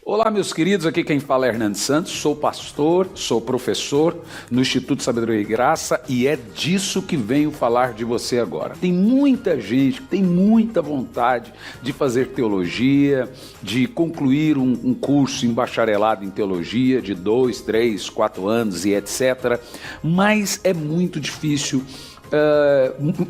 Olá, meus queridos, aqui quem fala é Hernando Santos, sou pastor, sou professor no Instituto Sabedoria e Graça e é disso que venho falar de você agora. Tem muita gente que tem muita vontade de fazer teologia, de concluir um curso em bacharelado em teologia de 2, 3, 4 anos e etc. Mas é muito difícil.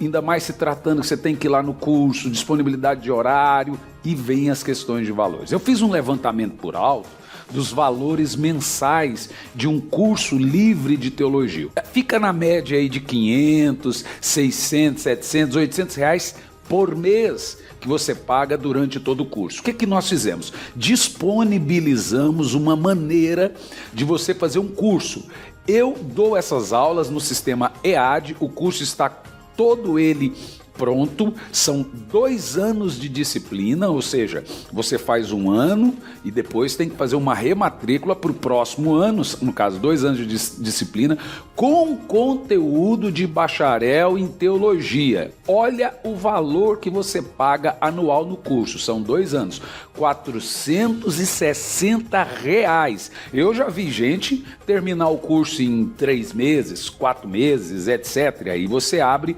Ainda mais se tratando que você tem que ir lá no curso, disponibilidade de horário e vem as questões de valores. Eu fiz um levantamento por alto dos valores mensais de um curso livre de teologia. Fica na média aí de 500, 600, 700, 800 reais por mês que você paga durante todo o curso. O que nós fizemos? Disponibilizamos uma maneira de você fazer um curso. Eu dou essas aulas no sistema EAD, o curso está todo ele pronto, são 2 anos de disciplina, ou seja, você faz 1 ano e depois tem que fazer uma rematrícula para o próximo ano, no caso 2 anos de disciplina, com conteúdo de bacharel em teologia. Olha o valor que você paga anual no curso, são 2 anos, R$460. Eu já vi gente terminar o curso em 3 meses, 4 meses, etc. Aí você abre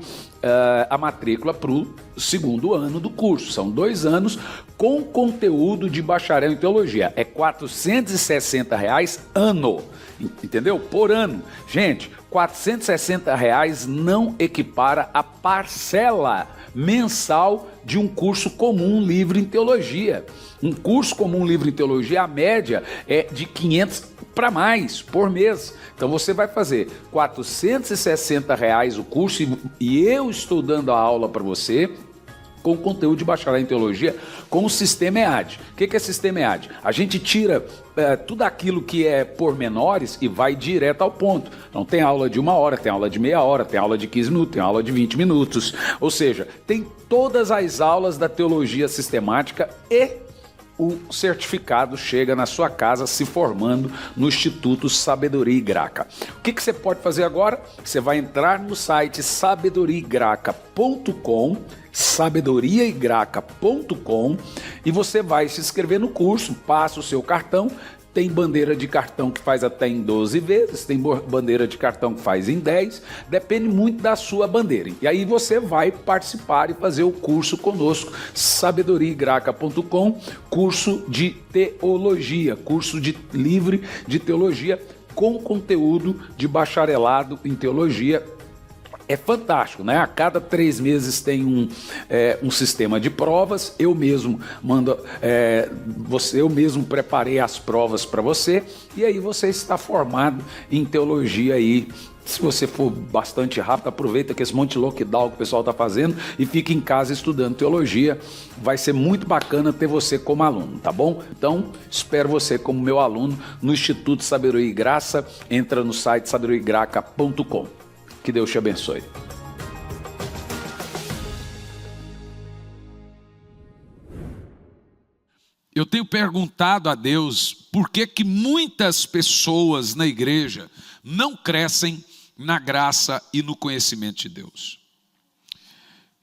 a matrícula para o 2º ano do curso. São 2 anos com conteúdo de bacharel em teologia. É R$460 ano, entendeu? Por ano. Gente, R$460 não equipara a parcela mensal de um curso comum livre em teologia. Um curso comum livre em teologia, a média é de 500 para mais por mês. Então você vai fazer R$460 o curso e eu estou dando a aula para você com conteúdo de bacharel em teologia com o sistema EAD. O que é sistema EAD? A gente tira tudo aquilo que é pormenores e vai direto ao ponto. Então tem aula de 1 hora, tem aula de meia hora, tem aula de 15 minutos, tem aula de 20 minutos. Ou seja, tem todas as aulas da teologia sistemática e o certificado chega na sua casa se formando no Instituto Sabedoria e Graca. O que você pode fazer agora? Você vai entrar no site sabedoriaigraca.com, sabedoriaigraca.com, e você vai se inscrever no curso, passa o seu cartão. Tem bandeira de cartão que faz até em 12 vezes, tem bandeira de cartão que faz em 10, depende muito da sua bandeira. E aí você vai participar e fazer o curso conosco, sabedoriaigraca.com, curso de teologia, curso livre de teologia com conteúdo de bacharelado em teologia. É fantástico, né? A cada 3 meses tem um sistema de provas. Eu mesmo eu mesmo preparei as provas para você e aí você está formado em teologia aí. Se você for bastante rápido, aproveita que esse monte de lockdown que o pessoal está fazendo e fica em casa estudando teologia. Vai ser muito bacana ter você como aluno, tá bom? Então, espero você como meu aluno no Instituto Sabedoria e Graça. Entra no site sabedoriaigraca.com. Que Deus te abençoe. Eu tenho perguntado a Deus por que muitas pessoas na igreja não crescem na graça e no conhecimento de Deus.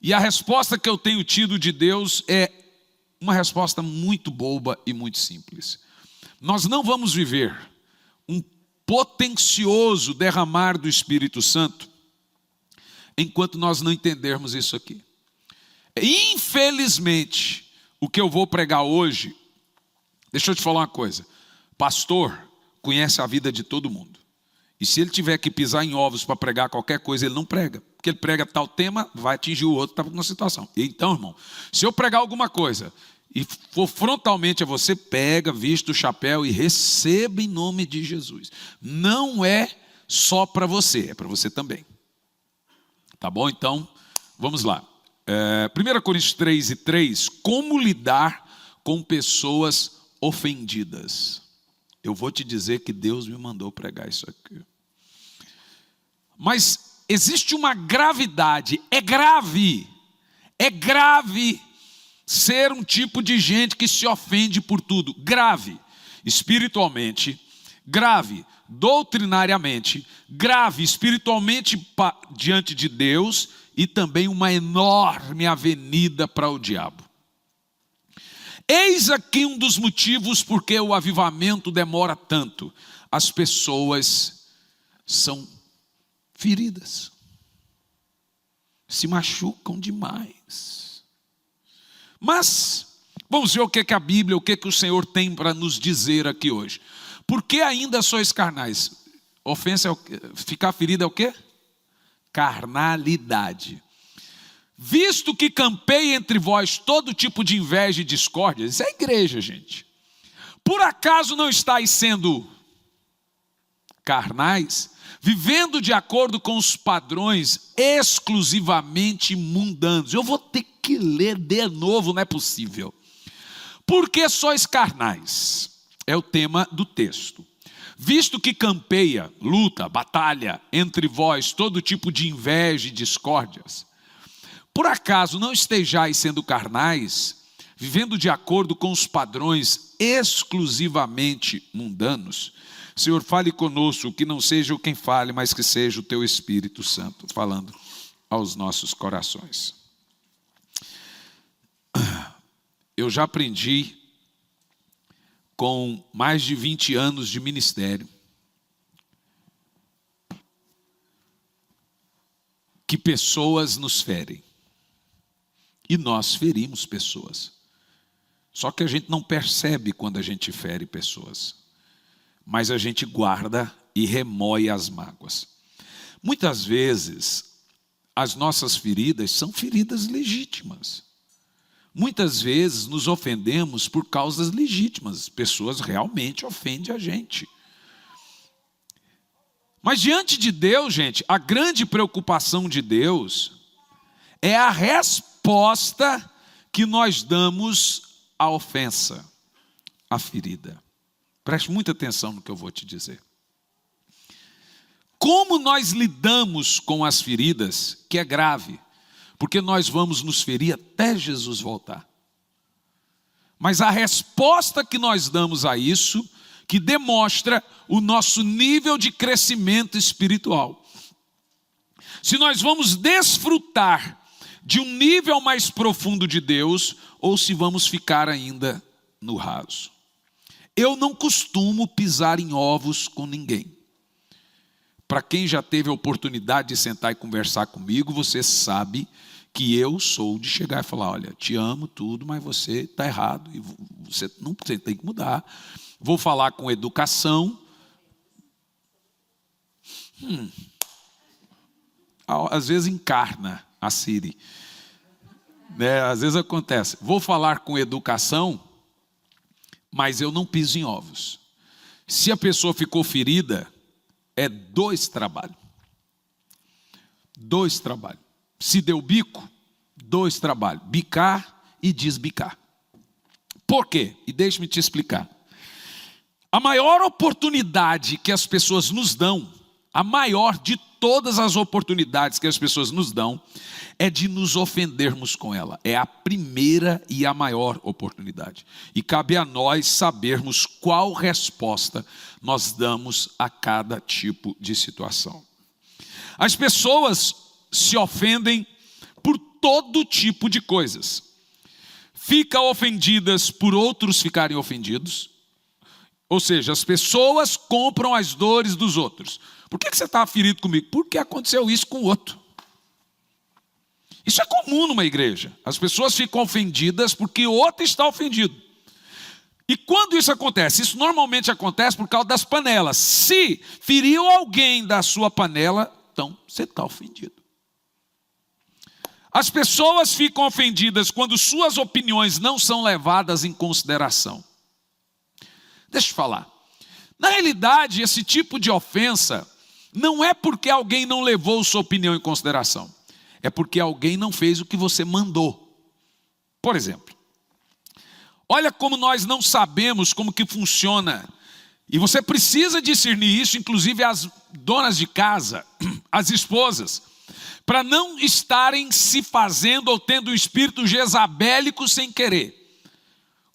E a resposta que eu tenho tido de Deus é uma resposta muito boba e muito simples. Nós não vamos viver um potencioso derramar do Espírito Santo enquanto nós não entendermos isso aqui. Infelizmente, o que eu vou pregar hoje, deixa eu te falar uma coisa, pastor conhece a vida de todo mundo, e se ele tiver que pisar em ovos para pregar qualquer coisa, ele não prega, porque ele prega tal tema, vai atingir o outro que está numa situação. Então, irmão, se eu pregar alguma coisa e for frontalmente a você, pega, vista o chapéu e receba em nome de Jesus. Não é só para você, é para você também. Tá bom? Então, vamos lá. 1 Coríntios 3:3, como lidar com pessoas ofendidas. Eu vou te dizer que Deus me mandou pregar isso aqui. Mas existe uma gravidade, é grave ser um tipo de gente que se ofende por tudo, grave, espiritualmente, grave, doutrinariamente, grave espiritualmente diante de Deus e também uma enorme avenida para o diabo. Eis aqui um dos motivos porque o avivamento demora tanto. As pessoas são feridas, se machucam demais. Mas vamos ver o que a Bíblia, o que o Senhor tem para nos dizer aqui hoje. Por que ainda sois carnais? Ofensa é o quê? Ficar ferida é o quê? Carnalidade. Visto que campei entre vós todo tipo de inveja e discórdia. Isso é igreja, gente. Por acaso não estáis sendo carnais, vivendo de acordo com os padrões exclusivamente mundanos? Eu vou ter que ler de novo, não é possível. Porque sois carnais, é o tema do texto. Visto que campeia, luta, batalha entre vós todo tipo de inveja e discórdias, por acaso não estejais sendo carnais, vivendo de acordo com os padrões exclusivamente mundanos? Senhor, fale conosco, que não seja eu quem fale, mas que seja o Teu Espírito Santo falando aos nossos corações. Eu já aprendi com mais de 20 anos de ministério que pessoas nos ferem. E nós ferimos pessoas. Só que a gente não percebe quando a gente fere pessoas. Mas a gente guarda e remói as mágoas. Muitas vezes, as nossas feridas são feridas legítimas. Muitas vezes nos ofendemos por causas legítimas. Pessoas realmente ofendem a gente. Mas diante de Deus, gente, a grande preocupação de Deus é a resposta que nós damos à ofensa, à ferida. Preste muita atenção no que eu vou te dizer. Como nós lidamos com as feridas, que é grave, porque nós vamos nos ferir até Jesus voltar. Mas a resposta que nós damos a isso, que demonstra o nosso nível de crescimento espiritual. Se nós vamos desfrutar de um nível mais profundo de Deus, ou se vamos ficar ainda no raso. Eu não costumo pisar em ovos com ninguém. Para quem já teve a oportunidade de sentar e conversar comigo, você sabe que eu sou de chegar e falar, olha, te amo tudo, mas você está errado, e você tem que mudar. Vou falar com educação. Às vezes encarna a Siri. Às vezes acontece. Vou falar com educação, mas eu não piso em ovos. Se a pessoa ficou ferida, é 2 trabalhos. 2 trabalhos. Se deu bico, 2 trabalhos. Bicar e desbicar. Por quê? E deixe-me te explicar. A maior oportunidade que as pessoas nos dão, a maior de todas as oportunidades que as pessoas nos dão, é de nos ofendermos com ela. É a primeira e a maior oportunidade. E cabe a nós sabermos qual resposta nós damos a cada tipo de situação. As pessoas se ofendem por todo tipo de coisas. Ficam ofendidas por outros ficarem ofendidos. Ou seja, as pessoas compram as dores dos outros. Por que você está ferido comigo? Porque aconteceu isso com o outro. Isso é comum numa igreja. As pessoas ficam ofendidas porque o outro está ofendido. E quando isso acontece? Isso normalmente acontece por causa das panelas. Se feriu alguém da sua panela, então você está ofendido. As pessoas ficam ofendidas quando suas opiniões não são levadas em consideração. Deixa eu falar. Na realidade, esse tipo de ofensa não é porque alguém não levou sua opinião em consideração. É porque alguém não fez o que você mandou. Por exemplo, olha como nós não sabemos como que funciona. E você precisa discernir isso, inclusive as donas de casa, as esposas, para não estarem se fazendo ou tendo um espírito jezabélico sem querer.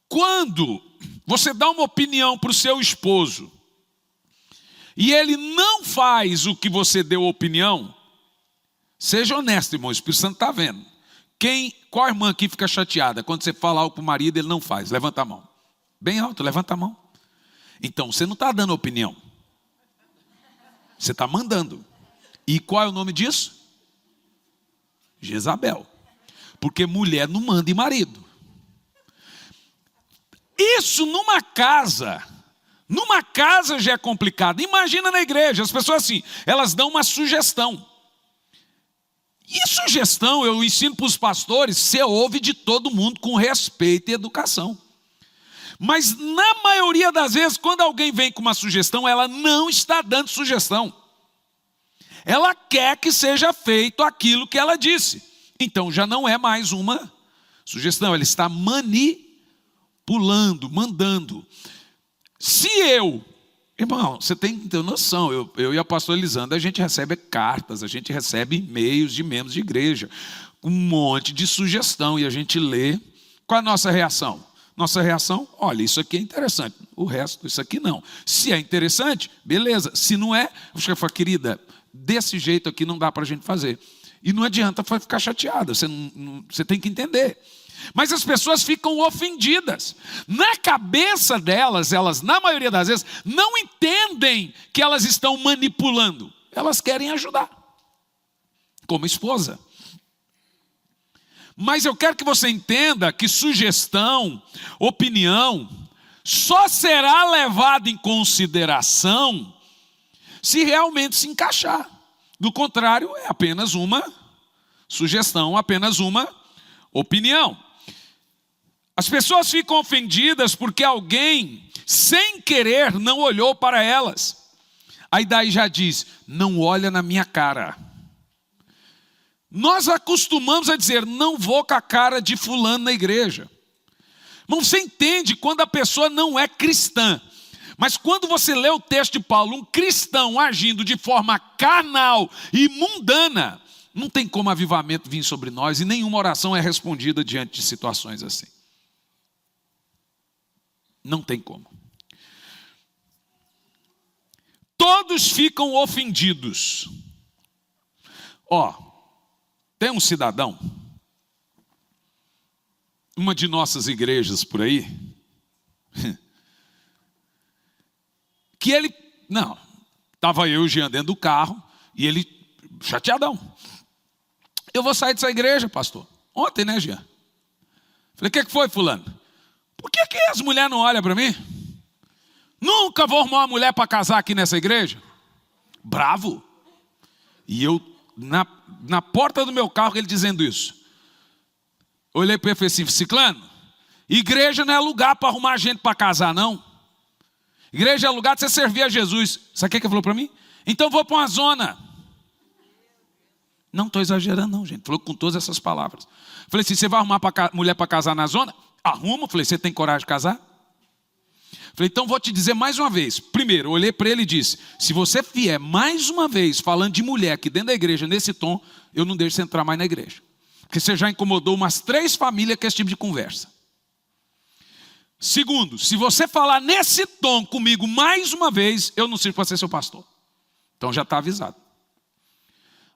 Quando você dá uma opinião para o seu esposo e ele não faz o que você deu opinião, seja honesto, irmão, o Espírito Santo está vendo. Qual irmã aqui fica chateada quando você fala algo para o marido e ele não faz? Levanta a mão. Bem alto, levanta a mão. Então, você não está dando opinião. Você está mandando. E qual é o nome disso? Jezabel. Porque mulher não manda em marido. Isso numa casa já é complicado. Imagina na igreja, as pessoas assim, elas dão uma sugestão. E sugestão, eu ensino para os pastores, você ouve de todo mundo com respeito e educação. Mas na maioria das vezes, quando alguém vem com uma sugestão, ela não está dando sugestão. Ela quer que seja feito aquilo que ela disse. Então já não é mais uma sugestão, ela está manipulando, mandando. Se irmão, você tem que ter noção, eu e a pastora Elisandra, a gente recebe cartas, a gente recebe e-mails de membros de igreja, um monte de sugestão, e a gente lê. Qual é a nossa reação? Nossa reação, olha, isso aqui é interessante, o resto, isso aqui não. Se é interessante, beleza, se não é, você fala, querida, desse jeito aqui não dá para a gente fazer. E não adianta ficar chateada, você tem que entender. Mas as pessoas ficam ofendidas. Na cabeça delas, elas, na maioria das vezes, não entendem que elas estão manipulando. Elas querem ajudar, como esposa. Mas eu quero que você entenda que sugestão, opinião, só será levada em consideração se realmente se encaixar. Do contrário, é apenas uma sugestão, apenas uma opinião. As pessoas ficam ofendidas porque alguém, sem querer, não olhou para elas. Aí daí já diz, não olha na minha cara. Nós acostumamos a dizer, não vou com a cara de fulano na igreja. Mas você entende quando a pessoa não é cristã. Mas quando você lê o texto de Paulo, um cristão agindo de forma carnal e mundana, não tem como avivamento vir sobre nós e nenhuma oração é respondida diante de situações assim. Não tem como. Todos ficam ofendidos. Tem um cidadão, uma de nossas igrejas por aí, que ele, estava eu e o Jean dentro do carro, e ele chateadão. Eu vou sair dessa igreja, pastor. Ontem, né, Jean? Falei, o que foi, fulano? Por que as mulheres não olham para mim? Nunca vou arrumar uma mulher para casar aqui nessa igreja. Bravo. E eu, na porta do meu carro, ele dizendo isso. Olhei para ele e falei assim, ciclano, igreja não é lugar para arrumar gente para casar, não. Igreja é lugar de você servir a Jesus. Sabe o que ele falou para mim? Então vou para uma zona. Não estou exagerando não, gente. Falou com todas essas palavras. Falei assim, você vai arrumar mulher para casar na zona? Arruma. Falei, você tem coragem de casar? Falei, então vou te dizer mais uma vez. Primeiro, olhei para ele e disse, se você vier mais uma vez falando de mulher aqui dentro da igreja, nesse tom, eu não deixo você entrar mais na igreja. Porque você já incomodou umas 3 famílias com esse tipo de conversa. Segundo, se você falar nesse tom comigo mais uma vez, eu não sirvo para ser seu pastor. Então já está avisado.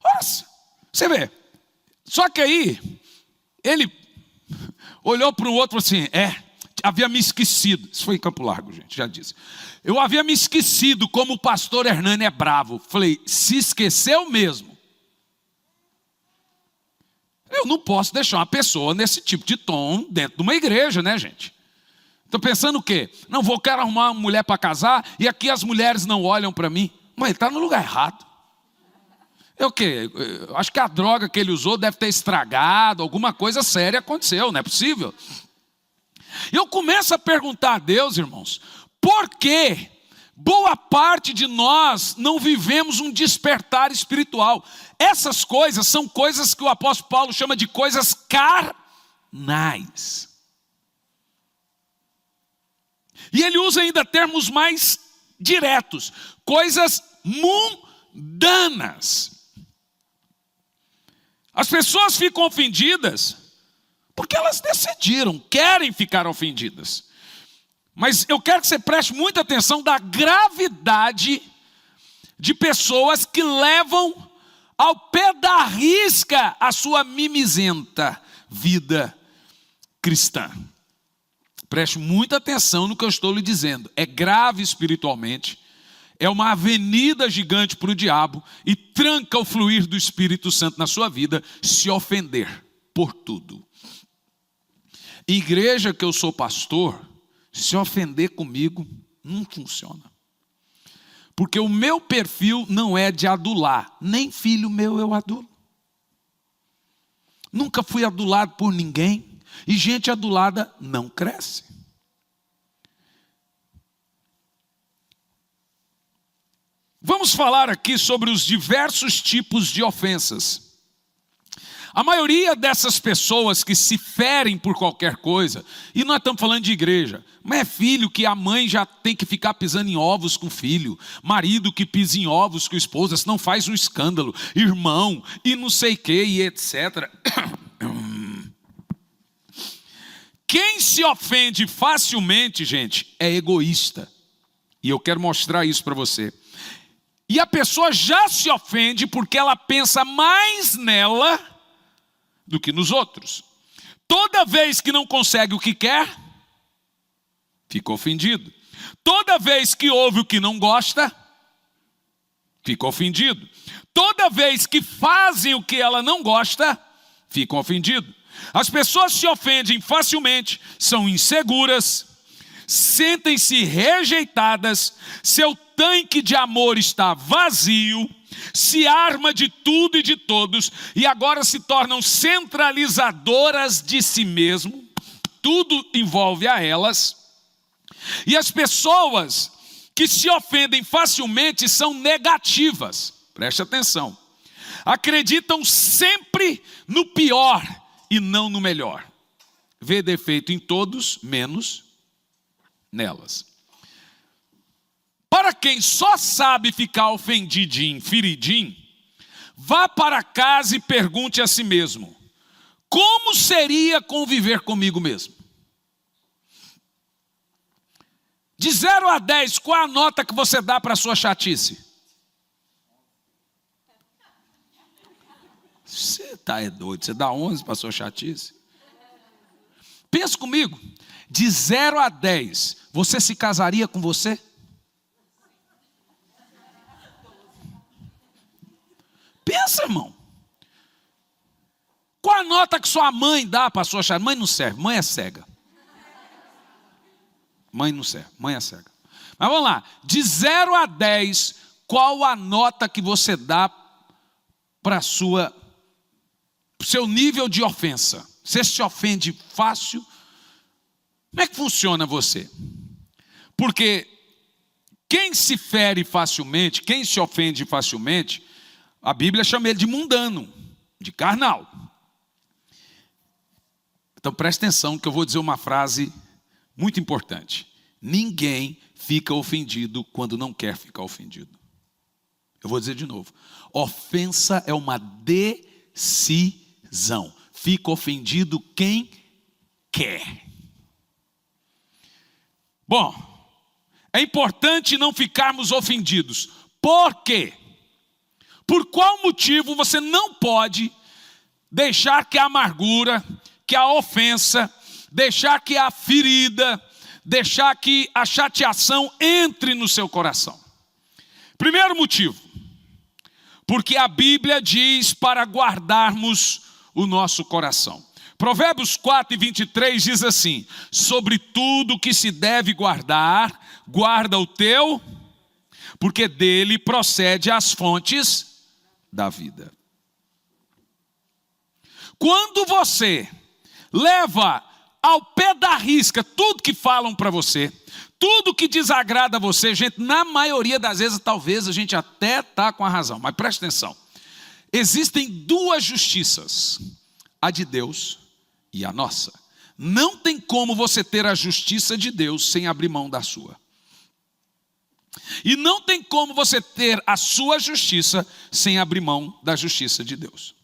Nossa, você vê. Só que aí, ele olhou para o outro e falou assim, havia me esquecido. Isso foi em Campo Largo, gente, já disse. Eu havia me esquecido como o pastor Hernani é bravo. Falei, se esqueceu mesmo. Eu não posso deixar uma pessoa nesse tipo de tom dentro de uma igreja, né, gente? Estou pensando o quê? Não quero arrumar uma mulher para casar e aqui as mulheres não olham para mim. Mas ele está no lugar errado. O quê? Eu acho que a droga que ele usou deve ter estragado, alguma coisa séria aconteceu, não é possível? Eu começo a perguntar a Deus, irmãos, por que boa parte de nós não vivemos um despertar espiritual? Essas coisas são coisas que o apóstolo Paulo chama de coisas carnais. E ele usa ainda termos mais diretos, coisas mundanas. As pessoas ficam ofendidas porque elas decidiram, querem ficar ofendidas. Mas eu quero que você preste muita atenção da gravidade de pessoas que levam ao pé da risca a sua mimizenta. vida cristã. Preste muita atenção no que eu estou lhe dizendo. É grave espiritualmente, é uma avenida gigante para o diabo e tranca o fluir do Espírito Santo na sua vida se ofender por tudo. Igreja que eu sou pastor, se ofender comigo, não funciona. Porque o meu perfil não é de adular, nem filho meu eu adulo. Nunca fui adulado por ninguém, e gente adulada não cresce. Vamos falar aqui sobre os diversos tipos de ofensas. A maioria dessas pessoas que se ferem por qualquer coisa, e nós estamos falando de igreja, mas é filho que a mãe já tem que ficar pisando em ovos com o filho, marido que pisa em ovos com a esposa, senão faz um escândalo, irmão, e não sei o que, e etc. Quem se ofende facilmente, gente, é egoísta. E eu quero mostrar isso para você. E a pessoa já se ofende porque ela pensa mais nela do que nos outros. Toda vez que não consegue o que quer, fica ofendido. Toda vez que ouve o que não gosta, fica ofendido. Toda vez que fazem o que ela não gosta, ficam ofendidos. As pessoas se ofendem facilmente, são inseguras, sentem-se rejeitadas, seu tanque de amor está vazio, se arma de tudo e de todos, e agora se tornam centralizadoras de si mesmo, tudo envolve a elas. E as pessoas que se ofendem facilmente são negativas, preste atenção, acreditam sempre no pior e não no melhor, vê defeito em todos, menos nelas. Para quem só sabe ficar ofendidinho, feridinho, vá para casa e pergunte a si mesmo: como seria conviver comigo mesmo? De 0 a 10, qual a nota que você dá para a sua chatice? Você está doido, você dá 11 para a sua chatice? Pensa comigo, de 0 a 10, você se casaria com você? Pensa, irmão. Qual a nota que sua mãe dá para a sua chatice? Mãe não serve, mãe é cega. Mãe não serve, mãe é cega. Mas vamos lá, de 0 a 10, qual a nota que você dá para seu nível de ofensa? Você se ofende fácil? Como é que funciona você? Porque quem se fere facilmente, quem se ofende facilmente, a Bíblia chama ele de mundano, de carnal. Então preste atenção que eu vou dizer uma frase muito importante. Ninguém fica ofendido quando não quer ficar ofendido. Eu vou dizer de novo. Ofensa é uma decisão. Fica ofendido quem quer. Bom, é importante não ficarmos ofendidos. Por quê? Por qual motivo você não pode deixar que a amargura, que a ofensa, deixar que a ferida, deixar que a chateação entre no seu coração? Primeiro motivo, porque a Bíblia diz para guardarmos o nosso coração. Provérbios 4:23 diz assim: sobre tudo que se deve guardar, guarda o teu, porque dele procede as fontes da vida. Quando você leva ao pé da risca tudo que falam para você, tudo que desagrada a você, gente, na maioria das vezes, talvez a gente até está com a razão, mas preste atenção. Existem duas justiças, a de Deus e a nossa. Não tem como você ter a justiça de Deus sem abrir mão da sua. E não tem como você ter a sua justiça sem abrir mão da justiça de Deus.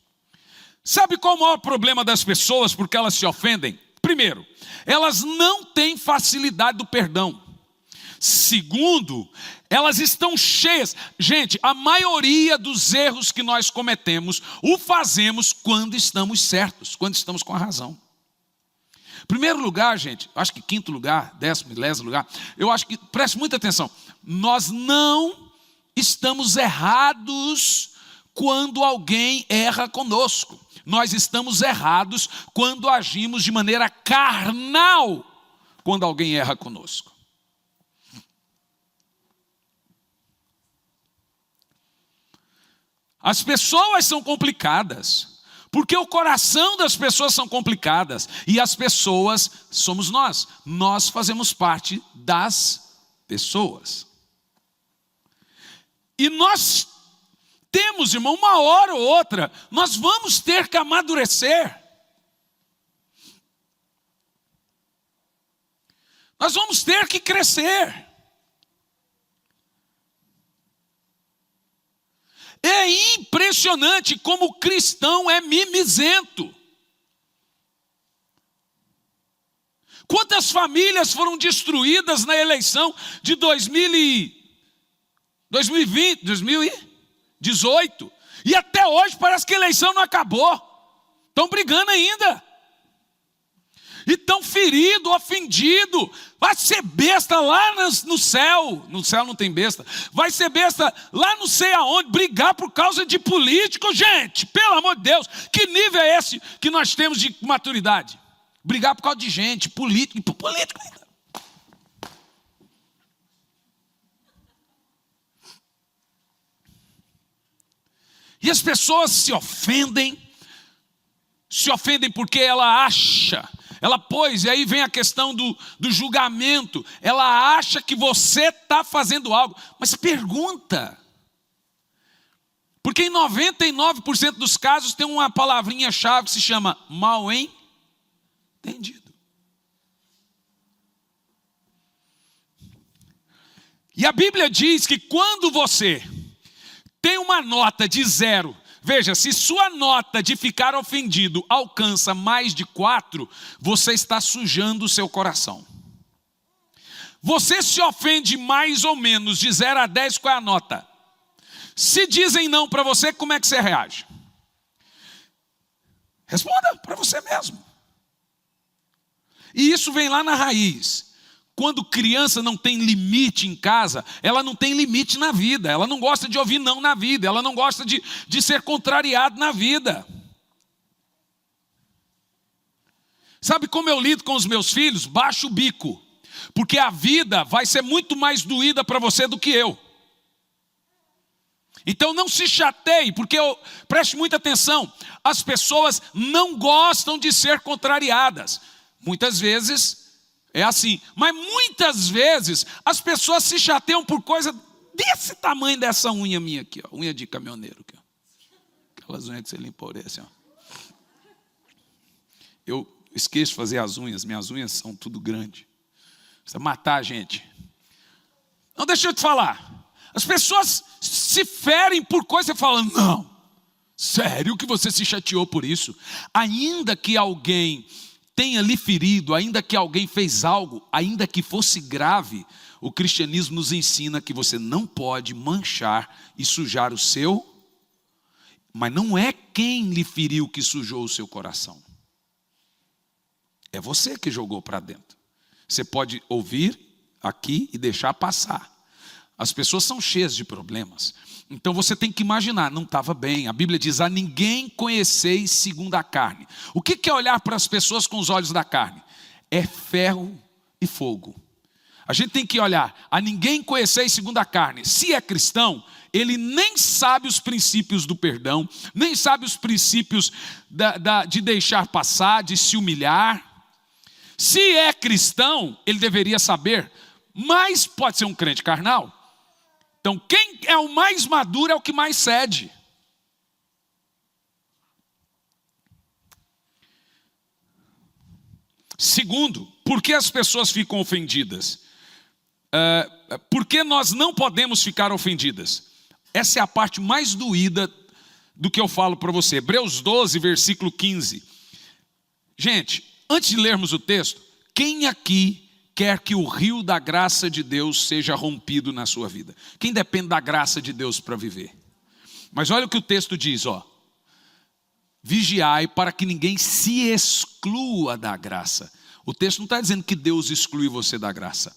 Sabe qual é o maior problema das pessoas porque elas se ofendem? Primeiro, elas não têm facilidade do perdão. Segundo, elas estão cheias. Gente, a maioria dos erros que nós cometemos, o fazemos quando estamos certos, quando estamos com a razão. Primeiro lugar, gente, acho que quinto lugar, 10º, 10º lugar, eu acho que, preste muita atenção, nós não estamos errados quando alguém erra conosco. Nós estamos errados quando agimos de maneira carnal, quando alguém erra conosco. As pessoas são complicadas, porque o coração das pessoas são complicadas, e as pessoas somos nós. Nós fazemos parte das pessoas. E nós temos, irmão, uma hora ou outra, nós vamos ter que amadurecer. Nós vamos ter que crescer. É impressionante como o cristão é mimizento. Quantas famílias foram destruídas na eleição de 2018? E até hoje parece que a eleição não acabou. Estão brigando ainda. E estão feridos, ofendidos. Vai ser besta lá no céu. No céu não tem besta. Vai ser besta lá não sei aonde. Brigar por causa de político. Gente, pelo amor de Deus. Que nível é esse que nós temos de maturidade? Brigar por causa de gente, político. Político. E as pessoas se ofendem porque ela acha, e aí vem a questão do julgamento, ela acha que você está fazendo algo, mas pergunta, porque em 99% dos casos tem uma palavrinha-chave que se chama mal entendido. E a Bíblia diz que quando você tem uma nota de 0, veja, se sua nota de ficar ofendido alcança mais de 4, você está sujando o seu coração. Você se ofende mais ou menos de 0 a 10, qual é a nota? Se dizem não para você, como é que você reage? Responda para você mesmo. E isso vem lá na raiz. Quando criança não tem limite em casa, ela não tem limite na vida. Ela não gosta de ouvir não na vida. Ela não gosta de ser contrariado na vida. Sabe como eu lido com os meus filhos? Baixo o bico. Porque a vida vai ser muito mais doída para você do que eu. Então não se chateie, porque preste muita atenção. As pessoas não gostam de ser contrariadas. Muitas vezes é assim, mas muitas vezes as pessoas se chateiam por coisa desse tamanho, dessa unha minha aqui, ó, unha de caminhoneiro, aqui, ó. Aquelas unhas que você limpa a orelha assim, ó. Eu esqueço de fazer as unhas, minhas unhas são tudo grande. Precisa matar a gente. Não, deixa eu te falar, as pessoas se ferem por coisa e falam, não, sério que você se chateou por isso? Ainda que alguém tenha lhe ferido, ainda que alguém fez algo, ainda que fosse grave, o cristianismo nos ensina que você não pode manchar e sujar o seu, mas não é quem lhe feriu que sujou o seu coração. É você que jogou para dentro. Você pode ouvir aqui e deixar passar. As pessoas são cheias de problemas. Então você tem que imaginar, não estava bem. A Bíblia diz, a ninguém conheceis segundo a carne. O que é olhar para as pessoas com os olhos da carne? É ferro e fogo. A gente tem que olhar, a ninguém conheceis segundo a carne. Se é cristão, ele nem sabe os princípios do perdão, nem sabe os princípios de deixar passar, de se humilhar. Se é cristão, ele deveria saber, mas pode ser um crente carnal. Então, quem é o mais maduro é o que mais cede. Segundo, por que as pessoas ficam ofendidas? Por que nós não podemos ficar ofendidas? Essa é a parte mais doída do que eu falo para você. Hebreus 12, versículo 15. Gente, antes de lermos o texto, quem aqui quer que o rio da graça de Deus seja rompido na sua vida? Quem depende da graça de Deus para viver? Mas olha o que o texto diz, ó. Vigiai para que ninguém se exclua da graça. O texto não está dizendo que Deus exclui você da graça.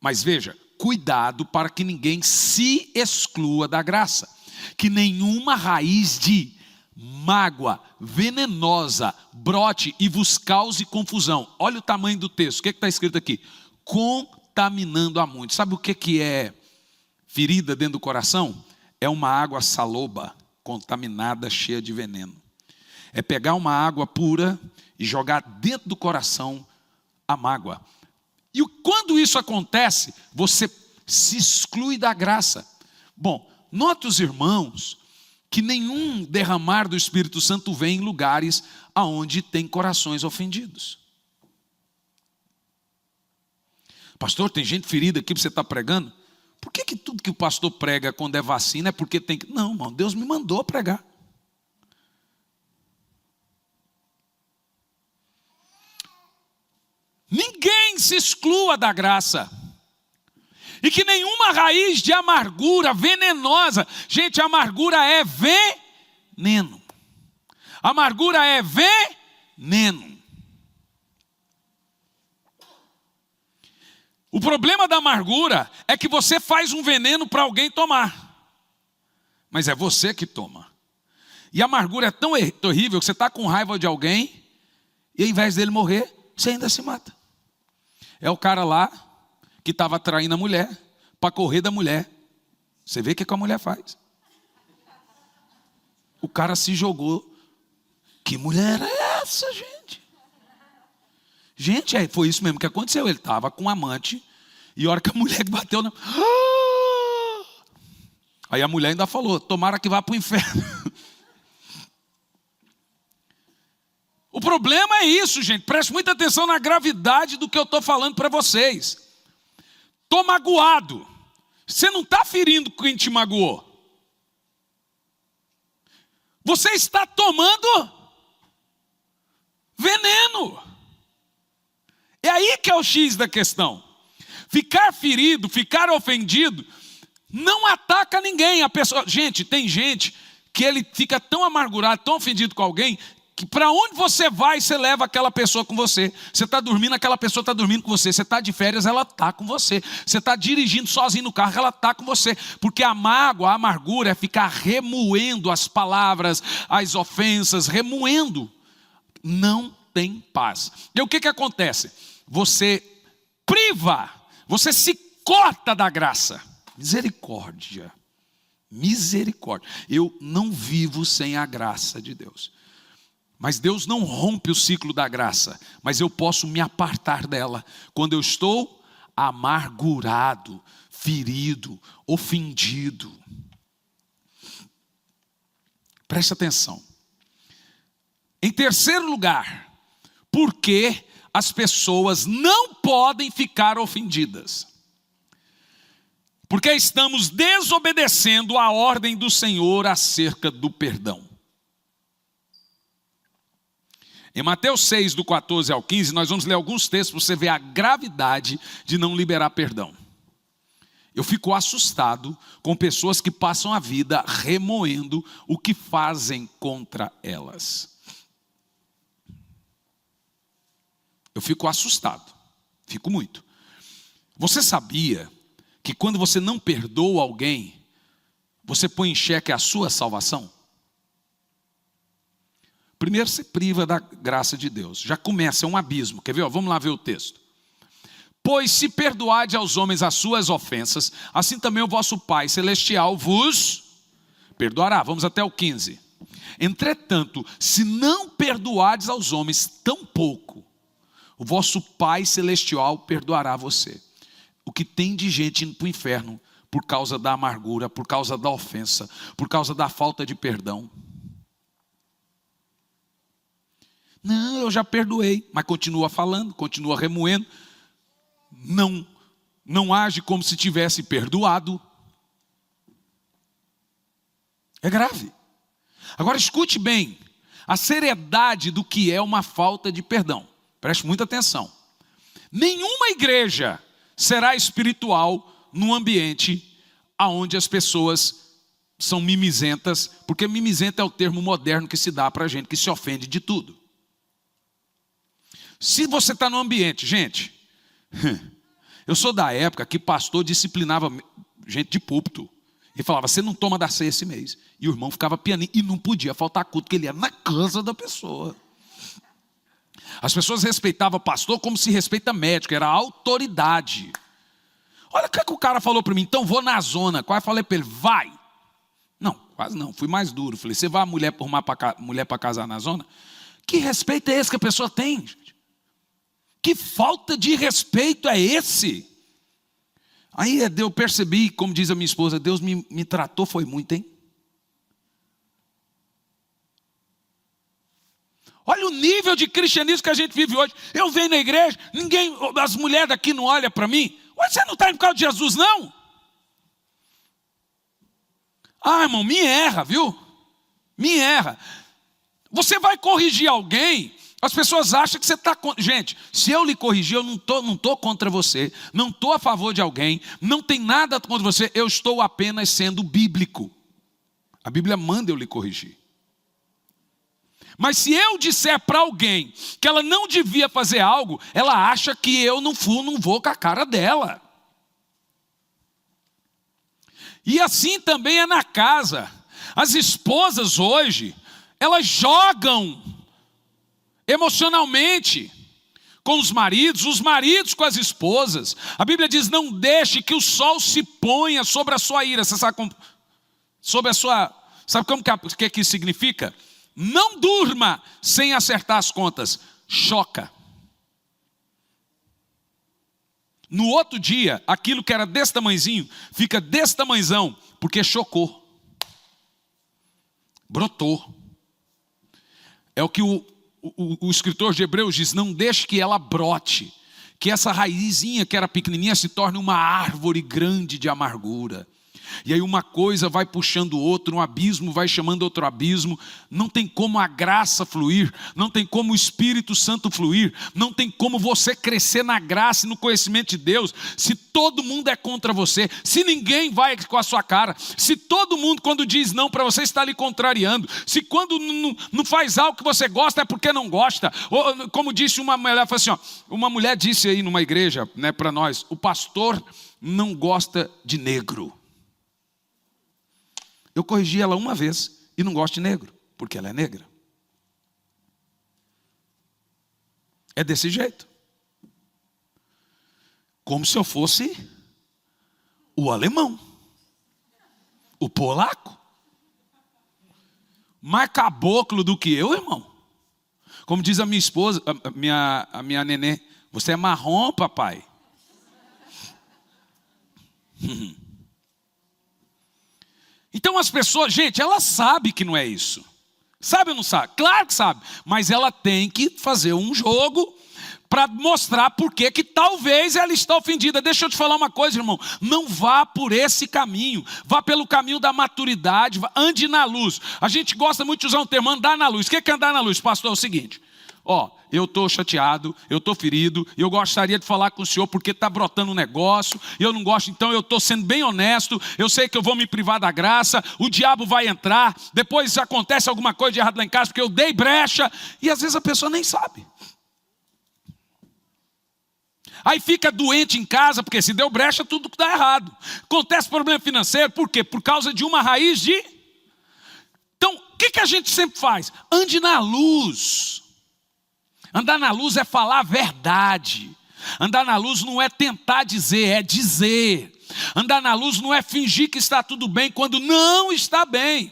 Mas veja, cuidado para que ninguém se exclua da graça. Que nenhuma raiz de mágoa venenosa brote e vos cause confusão. Olha o tamanho do texto. O que está escrito aqui? Contaminando a muitos. Sabe o que é ferida dentro do coração? É uma água saloba, contaminada, cheia de veneno. É pegar uma água pura e jogar dentro do coração a mágoa. E quando isso acontece, você se exclui da graça. Bom, note os irmãos que nenhum derramar do Espírito Santo vem em lugares aonde tem corações ofendidos. Pastor, tem gente ferida aqui para você estar pregando? Por que tudo que o pastor prega quando é vacina é porque tem que... Não, irmão, Deus me mandou pregar. Ninguém se exclua da graça. E que nenhuma raiz de amargura venenosa. Gente, amargura é veneno. Amargura é veneno. O problema da amargura é que você faz um veneno para alguém tomar. Mas é você que toma. E a amargura é tão terrível que você está com raiva de alguém e ao invés dele morrer, você ainda se mata. É o cara lá que estava traindo a mulher para correr da mulher. Você vê o que a mulher faz. O cara se jogou. Que mulher é essa, gente? Gente, foi isso mesmo que aconteceu. Ele estava com um amante e a hora que a mulher bateu na... Aí a mulher ainda falou, tomara que vá para o inferno. O problema é isso, gente. Preste muita atenção na gravidade do que eu estou falando para vocês. Estou magoado. Você não está ferindo quem te magoou. Você está tomando veneno. É aí que é o X da questão. Ficar ferido, ficar ofendido, não ataca ninguém. A pessoa, gente, tem gente que ele fica tão amargurado, tão ofendido com alguém, que para onde você vai, você leva aquela pessoa com você. Você está dormindo, aquela pessoa está dormindo com você. Você está de férias, ela está com você. Você está dirigindo sozinho no carro, ela está com você. Porque a mágoa, a amargura é ficar remoendo as palavras, as ofensas, remoendo. Não tem paz. E o que acontece? Você priva, você se corta da graça. Misericórdia. Misericórdia. Eu não vivo sem a graça de Deus. Mas Deus não rompe o ciclo da graça, mas eu posso me apartar dela quando eu estou amargurado, ferido, ofendido. Preste atenção. Em terceiro lugar, por que as pessoas não podem ficar ofendidas? Porque estamos desobedecendo a ordem do Senhor acerca do perdão. Em Mateus 6, do 14 ao 15, nós vamos ler alguns textos para você ver a gravidade de não liberar perdão. Eu fico assustado com pessoas que passam a vida remoendo o que fazem contra elas. Eu fico assustado, fico muito. Você sabia que quando você não perdoa alguém, você põe em xeque a sua salvação? Primeiro você priva da graça de Deus. Já começa, é um abismo. Quer ver? Vamos lá ver o texto. Pois se perdoardes aos homens as suas ofensas, assim também o vosso Pai Celestial vos perdoará. Vamos até o 15. Entretanto, se não perdoardes aos homens tampouco, o vosso Pai Celestial perdoará você. O que tem de gente indo para o inferno por causa da amargura, por causa da ofensa, por causa da falta de perdão. Não, eu já perdoei, mas continua falando, continua remoendo. Não age como se tivesse perdoado. É grave. Agora escute bem a seriedade do que é uma falta de perdão. Preste muita atenção. Nenhuma igreja será espiritual num ambiente onde as pessoas são mimizentas, porque mimizenta é o termo moderno que se dá para gente que se ofende de tudo. Se você está num ambiente, gente, eu sou da época que pastor disciplinava gente de púlpito e falava, você não toma da ceia esse mês. E o irmão ficava pianinho e não podia faltar culto, porque ele ia na casa da pessoa. As pessoas respeitavam o pastor como se respeita médico, era autoridade. Olha o que o cara falou para mim, então vou na zona. Quase falei para ele, vai. Não, quase não, fui mais duro. Falei, você vai a mulher para casar na zona? Que respeito é esse que a pessoa tem, gente? Que falta de respeito é esse? Aí eu percebi, como diz a minha esposa, Deus me tratou, foi muito, hein? Olha o nível de cristianismo que a gente vive hoje. Eu venho na igreja, as mulheres daqui não olham para mim. Você não está indo por causa de Jesus, não? Ah, irmão, me erra, viu? Me erra. Você vai corrigir alguém, as pessoas acham que você está... Gente, se eu lhe corrigir, eu não estou contra você, não estou a favor de alguém, não tem nada contra você, eu estou apenas sendo bíblico. A Bíblia manda eu lhe corrigir. Mas se eu disser para alguém que ela não devia fazer algo, ela acha que eu não vou com a cara dela. E assim também é na casa. As esposas hoje, elas jogam emocionalmente com os maridos com as esposas. A Bíblia diz, não deixe que o sol se ponha sobre a sua ira. Você sabe como? Sobre a sua... Sabe como que isso significa? Não durma sem acertar as contas. Choca. No outro dia, aquilo que era desse tamanhozinho, fica desse tamanhozão, porque chocou. Brotou. É o que o escritor de Hebreus diz, não deixe que ela brote. Que essa raizinha que era pequenininha se torne uma árvore grande de amargura. E aí uma coisa vai puxando outra, um abismo vai chamando outro abismo. Não tem como a graça fluir, não tem como o Espírito Santo fluir, não tem como você crescer na graça e no conhecimento de Deus, se todo mundo é contra você, se ninguém vai com a sua cara, se todo mundo quando diz não para você está lhe contrariando, se quando não faz algo que você gosta é porque não gosta. Ou, como disse uma mulher, assim, ó, uma mulher disse aí numa igreja, né, para nós, o pastor não gosta de negro. Eu corrigi ela uma vez e não gosto de negro, porque ela é negra. É desse jeito. Como se eu fosse o alemão, o polaco. Mais caboclo do que eu, irmão. Como diz a minha esposa, a minha nenê, você é marrom, papai. Então as pessoas, gente, ela sabe que não é isso. Sabe ou não sabe? Claro que sabe. Mas ela tem que fazer um jogo para mostrar por que talvez ela está ofendida. Deixa eu te falar uma coisa, irmão. Não vá por esse caminho. Vá pelo caminho da maturidade. Ande na luz. A gente gosta muito de usar um termo, andar na luz. O que é andar na luz? Pastor, é o seguinte. Eu estou chateado, eu estou ferido, eu gostaria de falar com o senhor porque está brotando um negócio, eu não gosto, então eu estou sendo bem honesto, eu sei que eu vou me privar da graça, o diabo vai entrar, depois acontece alguma coisa de errado lá em casa porque eu dei brecha, e às vezes a pessoa nem sabe. Aí fica doente em casa, porque se deu brecha tudo dá errado. Acontece problema financeiro, por quê? Por causa de uma raiz de... Então, o que a gente sempre faz? Ande na luz. Andar na luz é falar a verdade. Andar na luz não é tentar dizer, é dizer. Andar na luz não é fingir que está tudo bem quando não está bem.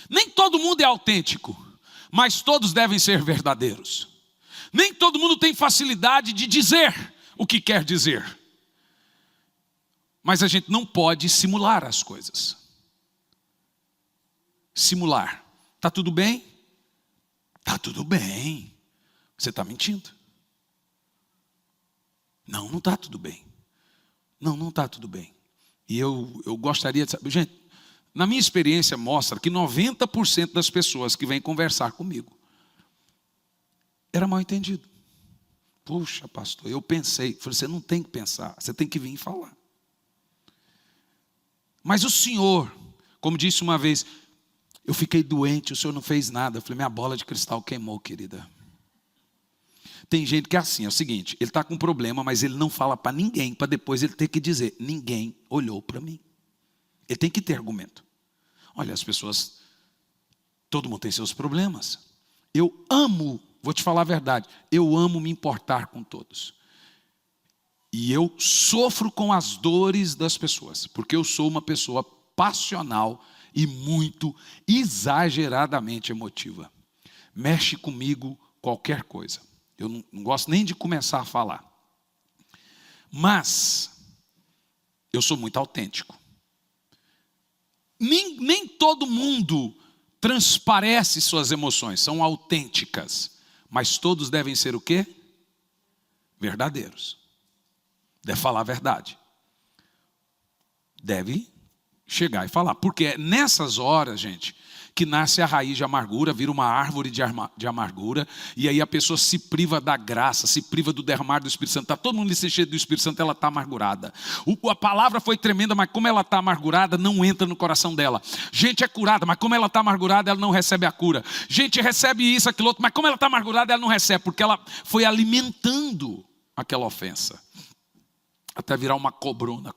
Nem todo mundo é autêntico, mas todos devem ser verdadeiros. Nem todo mundo tem facilidade de dizer o que quer dizer. Mas a gente não pode simular as coisas. Simular. Está tudo bem? Está tudo bem. Você está mentindo. Não está tudo bem. Não está tudo bem. E eu gostaria de saber, gente, Na minha experiência mostra que 90% das pessoas que vêm conversar comigo era mal entendido. Puxa, pastor, eu pensei. Falei, você não tem que pensar, você tem que vir e falar. Mas o senhor, como disse uma vez, eu fiquei doente, o senhor não fez nada. Eu falei, minha bola de cristal queimou, querida. Tem gente que é assim, é o seguinte, ele está com um problema, mas ele não fala para ninguém, para depois ele ter que dizer, ninguém olhou para mim. Ele tem que ter argumento. Olha, as pessoas, todo mundo tem seus problemas. Eu amo, vou te falar a verdade, eu amo me importar com todos. E eu sofro com as dores das pessoas, porque eu sou uma pessoa passional e muito exageradamente emotiva. Mexe comigo qualquer coisa. Eu não gosto nem de começar a falar. Mas eu sou muito autêntico. Nem todo mundo transparece suas emoções, são autênticas. Mas todos devem ser o quê? Verdadeiros. Deve falar a verdade. Deve chegar e falar. Porque é nessas horas, gente, que nasce a raiz de amargura, vira uma árvore de amargura, e aí a pessoa se priva da graça, se priva do derramar do Espírito Santo. Está todo mundo se cheio do Espírito Santo, ela está amargurada. A palavra foi tremenda, mas como ela está amargurada, não entra no coração dela. Gente é curada, mas como ela está amargurada, ela não recebe a cura. Gente recebe isso, aquilo outro, mas como ela está amargurada, ela não recebe, porque ela foi alimentando aquela ofensa. Até virar uma cobrona.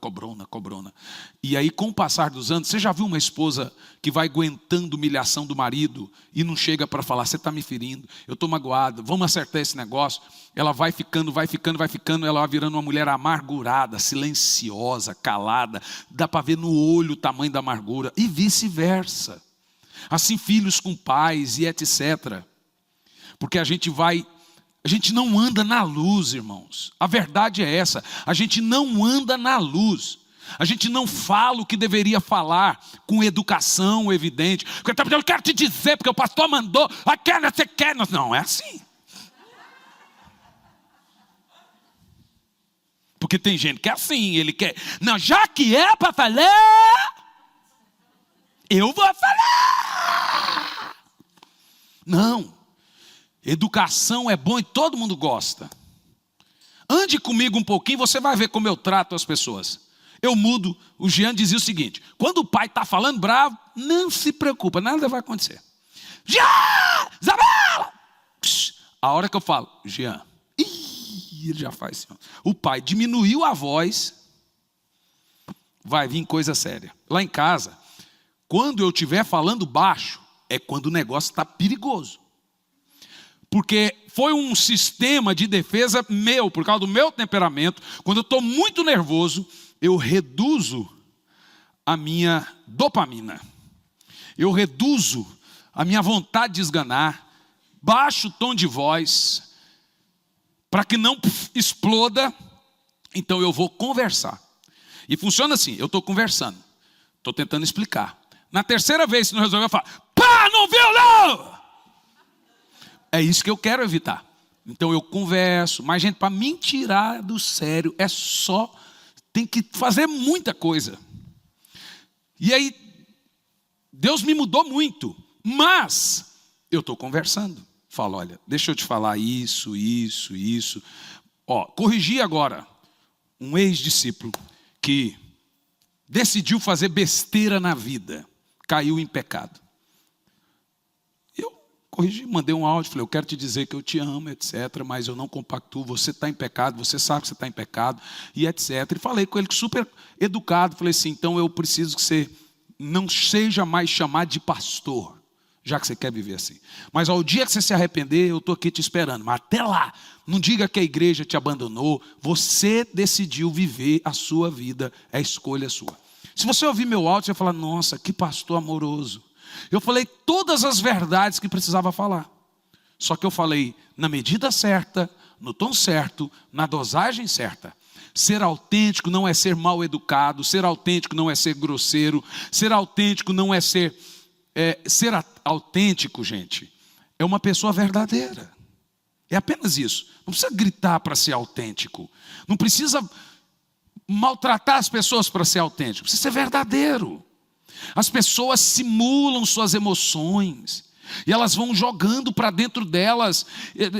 E aí, com o passar dos anos, você já viu uma esposa que vai aguentando humilhação do marido e não chega para falar, você está me ferindo, eu estou magoada, vamos acertar esse negócio. Ela vai ficando, ela vai virando uma mulher amargurada, silenciosa, calada. Dá para ver no olho o tamanho da amargura. E vice-versa. Assim, filhos com pais e etc. Porque a gente não anda na luz, irmãos. A verdade é essa. A gente não anda na luz. A gente não fala o que deveria falar com educação evidente. Eu quero te dizer, porque o pastor mandou. Você quer. Não, é assim. Porque tem gente que é assim. Ele quer. Não, já que é para falar, eu vou falar. Não. Educação é bom e todo mundo gosta. Ande comigo um pouquinho, você vai ver como eu trato as pessoas. Eu mudo. O Jean dizia o seguinte: quando o pai está falando bravo, não se preocupa, nada vai acontecer. Jean! Isabela! A hora que eu falo, Jean, ele já faz assim. O pai diminuiu a voz, vai vir coisa séria. Lá em casa, quando eu estiver falando baixo, é quando o negócio está perigoso. Porque foi um sistema de defesa meu, por causa do meu temperamento. Quando eu estou muito nervoso, eu reduzo a minha dopamina. Eu reduzo a minha vontade de esganar, baixo o tom de voz, para que não exploda. Então eu vou conversar. E funciona assim, eu estou conversando, estou tentando explicar. Na terceira vez, se não resolver, eu falo, pá, não viu não! É isso que eu quero evitar. Então eu converso. Mas, gente, para me tirar do sério, tem que fazer muita coisa. E aí, Deus me mudou muito. Mas, eu estou conversando. Falo, olha, deixa eu te falar isso. Corrigi agora um ex-discípulo que decidiu fazer besteira na vida. Caiu em pecado. Corrigi, mandei um áudio, falei, eu quero te dizer que eu te amo, etc., mas eu não compactuo, você está em pecado, você sabe que você está em pecado, e etc. E falei com ele super educado, falei assim, então eu preciso que você não seja mais chamado de pastor, já que você quer viver assim. Mas ao dia que você se arrepender, eu estou aqui te esperando. Mas até lá, não diga que a igreja te abandonou, você decidiu viver a sua vida, é escolha sua. Se você ouvir meu áudio, você vai falar, nossa, que pastor amoroso. Eu falei todas as verdades que precisava falar. Só que eu falei na medida certa, no tom certo, na dosagem certa. Ser autêntico não é ser mal educado. Ser autêntico não é ser grosseiro. Ser autêntico não é ser autêntico, gente, é uma pessoa verdadeira. É apenas isso. Não precisa gritar para ser autêntico. Não precisa maltratar as pessoas para ser autêntico. Precisa ser verdadeiro. As pessoas simulam suas emoções e elas vão jogando para dentro delas.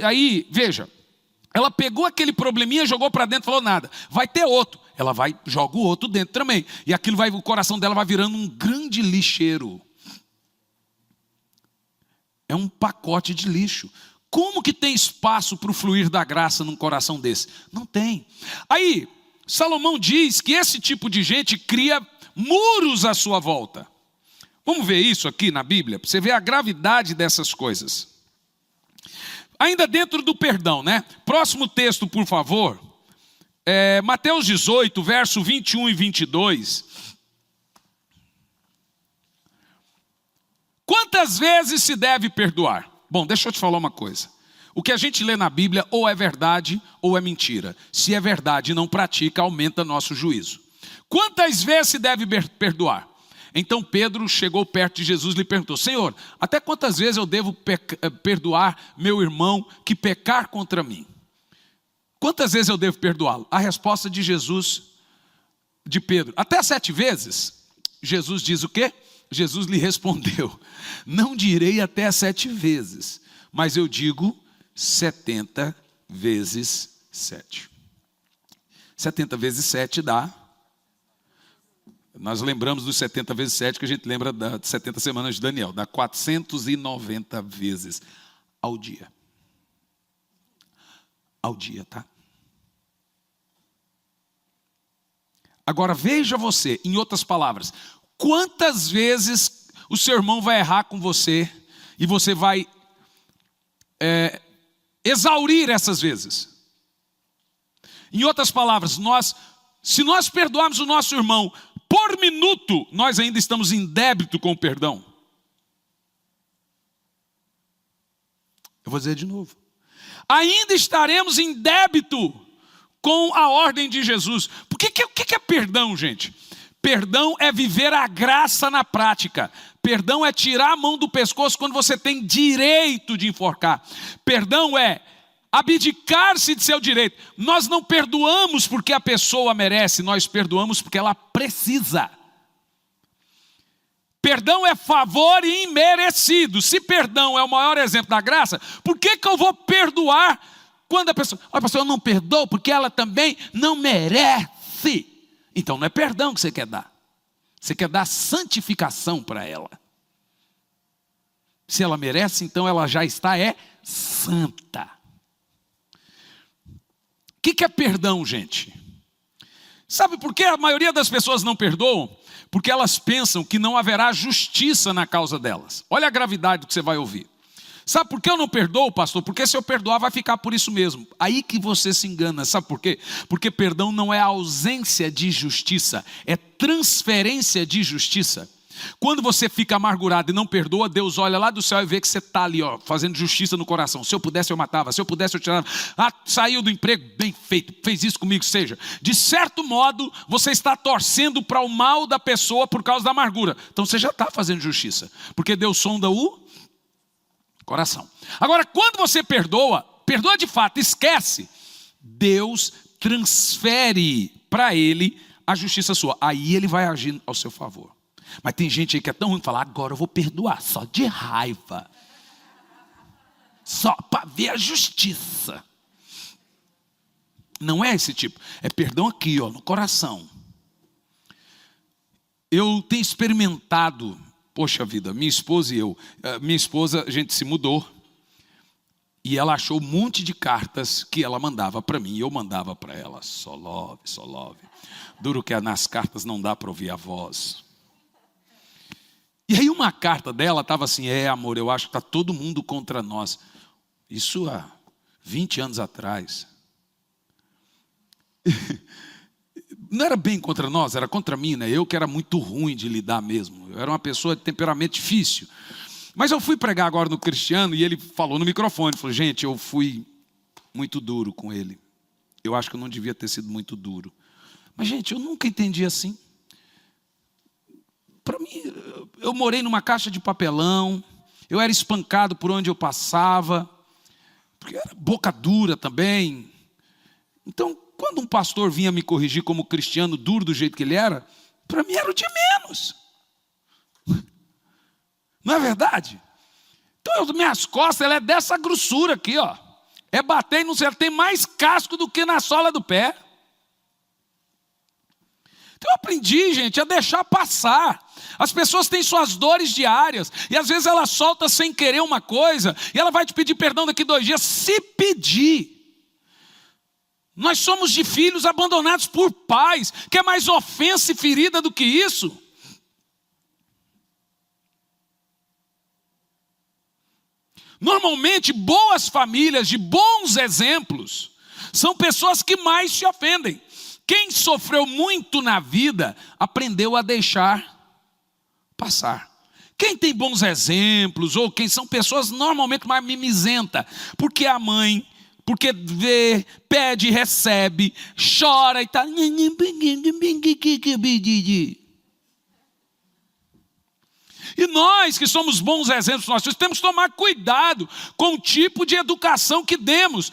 Aí, veja, ela pegou aquele probleminha, jogou para dentro, falou nada. Vai ter outro. Ela vai, joga o outro dentro também. E aquilo vai, o coração dela vai virando um grande lixeiro. É um pacote de lixo. Como que tem espaço para o fluir da graça num coração desse? Não tem. Aí, Salomão diz que esse tipo de gente cria muros à sua volta. Vamos ver isso aqui na Bíblia, para você ver a gravidade dessas coisas. Ainda dentro do perdão, né? Próximo texto, por favor. Mateus 18, verso 21 e 22. Quantas vezes se deve perdoar? Bom, deixa eu te falar uma coisa. O que a gente lê na Bíblia ou é verdade ou é mentira. Se é verdade e não pratica, aumenta nosso juízo. Quantas vezes se deve perdoar? Então Pedro chegou perto de Jesus e lhe perguntou: Senhor, até quantas vezes eu devo perdoar meu irmão que pecar contra mim? Quantas vezes eu devo perdoá-lo? A resposta de Jesus, de Pedro: até 7 vezes. Jesus diz o quê? Jesus lhe respondeu: não direi até 7 vezes, mas eu digo 70 vezes 7. 70 vezes 7 dá. Nós lembramos dos 70 vezes 7, que a gente lembra das 70 semanas de Daniel. Dá 490 vezes ao dia. Ao dia, tá? Agora veja você, em outras palavras, quantas vezes o seu irmão vai errar com você e você vai exaurir essas vezes. Em outras palavras, se nós perdoarmos o nosso irmão por minuto, nós ainda estamos em débito com o perdão. Eu vou dizer de novo. Ainda estaremos em débito com a ordem de Jesus. O que é perdão, gente? Perdão é viver a graça na prática. Perdão é tirar a mão do pescoço quando você tem direito de enforcar. Perdão é abdicar-se de seu direito. Nós não perdoamos porque a pessoa merece, nós perdoamos porque ela precisa. Perdão é favor imerecido. Se perdão é o maior exemplo da graça, por que eu vou perdoar quando a pessoa não perdoa porque ela também não merece? Então não é perdão que você quer dar. Você quer dar santificação para ela. Se ela merece, então ela já está santa. O que é perdão, gente? Sabe por que a maioria das pessoas não perdoam? Porque elas pensam que não haverá justiça na causa delas. Olha a gravidade do que você vai ouvir. Sabe por que eu não perdoo, pastor? Porque se eu perdoar vai ficar por isso mesmo. Aí que você se engana. Sabe por quê? Porque perdão não é ausência de justiça, é transferência de justiça. Quando você fica amargurado e não perdoa, Deus olha lá do céu e vê que você está ali, fazendo justiça no coração. Se eu pudesse eu matava, se eu pudesse eu tirava. Saiu do emprego, bem feito, fez isso comigo, seja. De certo modo, você está torcendo para o mal da pessoa por causa da amargura. Então você já está fazendo justiça, porque Deus sonda o coração. Agora, quando você perdoa de fato, esquece, Deus transfere para ele a justiça sua. Aí ele vai agir ao seu favor. Mas tem gente aí que é tão ruim que fala: agora eu vou perdoar, só de raiva. Só para ver a justiça. Não é esse tipo. É perdão aqui, no coração. Eu tenho experimentado, poxa vida, minha esposa e eu. Minha esposa, a gente se mudou. E ela achou um monte de cartas que ela mandava para mim. E eu mandava para ela: só love, só love. Duro que nas cartas não dá para ouvir a voz. E aí uma carta dela estava assim: amor, eu acho que está todo mundo contra nós. Isso há 20 anos atrás. Não era bem contra nós, era contra mim, né? Eu que era muito ruim de lidar mesmo. Eu era uma pessoa de temperamento difícil. Mas eu fui pregar agora no Cristiano e ele falou no microfone, falou: gente, eu fui muito duro com ele. Eu acho que eu não devia ter sido muito duro. Mas, gente, eu nunca entendi assim. Para mim, eu morei numa caixa de papelão, eu era espancado por onde eu passava, porque era boca dura também. Então, quando um pastor vinha me corrigir como cristiano, duro do jeito que ele era, para mim era o de menos. Não é verdade? Então, minhas costas, ela é dessa grossura aqui, ó. É bater e não sei, tem mais casco do que na sola do pé. Então eu aprendi, gente, a deixar passar. As pessoas têm suas dores diárias, e às vezes ela solta sem querer uma coisa, e ela vai te pedir perdão daqui 2 dias, se pedir. Nós somos de filhos abandonados por pais, que é mais ofensa e ferida do que isso. Normalmente, boas famílias de bons exemplos são pessoas que mais se ofendem. Quem sofreu muito na vida aprendeu a deixar passar. Quem tem bons exemplos, ou quem são pessoas normalmente mais mimizentas, porque a mãe, porque vê, pede, recebe, chora e tal. E nós que somos bons exemplos, nós temos que tomar cuidado com o tipo de educação que damos,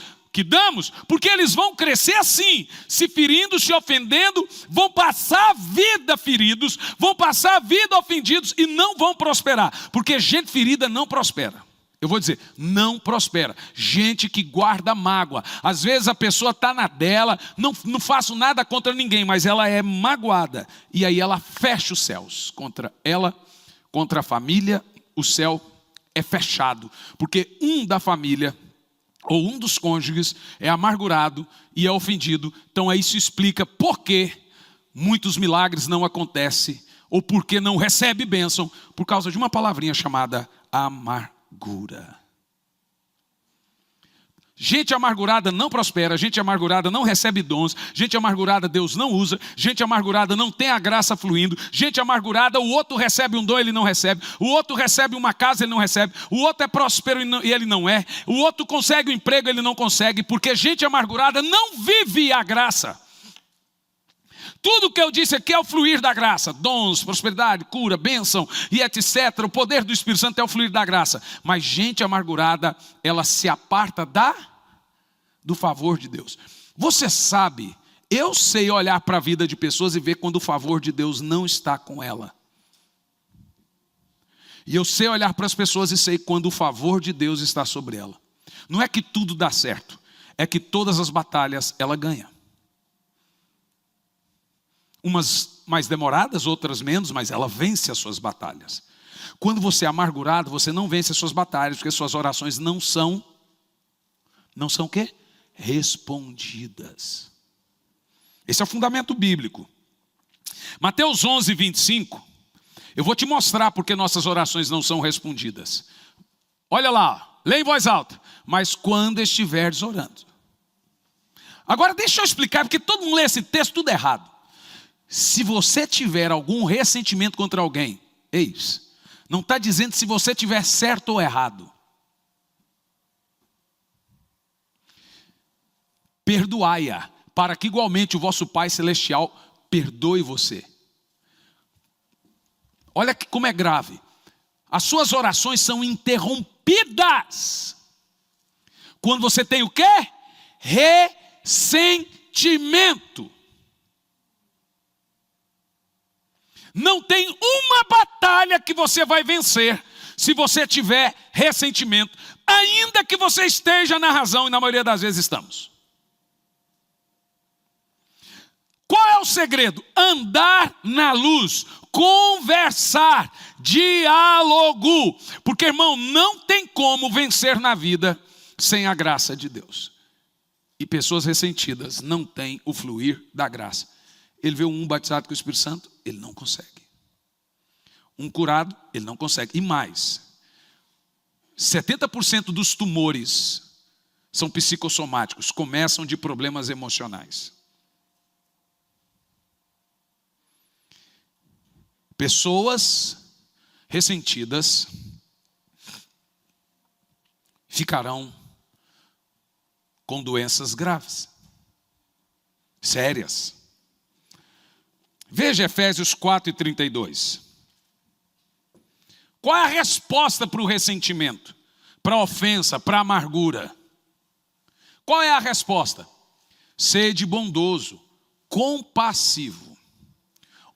porque eles vão crescer assim, se ferindo, se ofendendo, vão passar a vida feridos, vão passar a vida ofendidos e não vão prosperar, porque gente ferida não prospera. Eu vou dizer, não prospera. Gente que guarda mágoa. Às vezes a pessoa está na dela, não faço nada contra ninguém, mas ela é magoada. E aí ela fecha os céus contra ela, contra a família, o céu é fechado. Porque um da família, ou um dos cônjuges, é amargurado e é ofendido. Então aí isso explica por que muitos milagres não acontecem, ou por que não recebe bênção, por causa de uma palavrinha chamada amargura. Gente amargurada não prospera, gente amargurada não recebe dons, gente amargurada Deus não usa, gente amargurada não tem a graça fluindo, gente amargurada o outro recebe um dom, ele não recebe, o outro recebe uma casa, ele não recebe, o outro é próspero e ele não é, o outro consegue um emprego, ele não consegue, porque gente amargurada não vive a graça. Tudo que eu disse aqui é o fluir da graça, dons, prosperidade, cura, bênção e etc. O poder do Espírito Santo é o fluir da graça. Mas gente amargurada, ela se aparta do favor de Deus. Você sabe, eu sei olhar para a vida de pessoas e ver quando o favor de Deus não está com ela. E eu sei olhar para as pessoas e sei quando o favor de Deus está sobre ela. Não é que tudo dá certo, é que todas as batalhas ela ganha. Umas mais demoradas, outras menos, mas ela vence as suas batalhas. Quando você é amargurado, você não vence as suas batalhas, porque suas orações não são o quê? Respondidas. Esse é o fundamento bíblico. Mateus 11, 25, eu vou te mostrar porque nossas orações não são respondidas. Olha lá, lê em voz alta. Mas quando estiveres orando. Agora deixa eu explicar, porque todo mundo lê esse texto tudo errado. Se você tiver algum ressentimento contra alguém, não está dizendo se você tiver certo ou errado. Perdoai-a, para que igualmente o vosso Pai Celestial perdoe você. Olha como é grave. As suas orações são interrompidas quando você tem o quê? Ressentimento. Não tem uma batalha que você vai vencer se você tiver ressentimento, ainda que você esteja na razão, e na maioria das vezes estamos. Qual é o segredo? Andar na luz, conversar, diálogo. Porque, irmão, não tem como vencer na vida sem a graça de Deus. E pessoas ressentidas não têm o fluir da graça. Ele vê um batizado com o Espírito Santo, ele não consegue. Um curado, ele não consegue. E mais, 70% dos tumores são psicossomáticos, começam de problemas emocionais. Pessoas ressentidas ficarão com doenças graves, sérias. Veja Efésios 4:32. Qual é a resposta para o ressentimento, para a ofensa, para a amargura? Qual é a resposta? Sede bondoso, compassivo,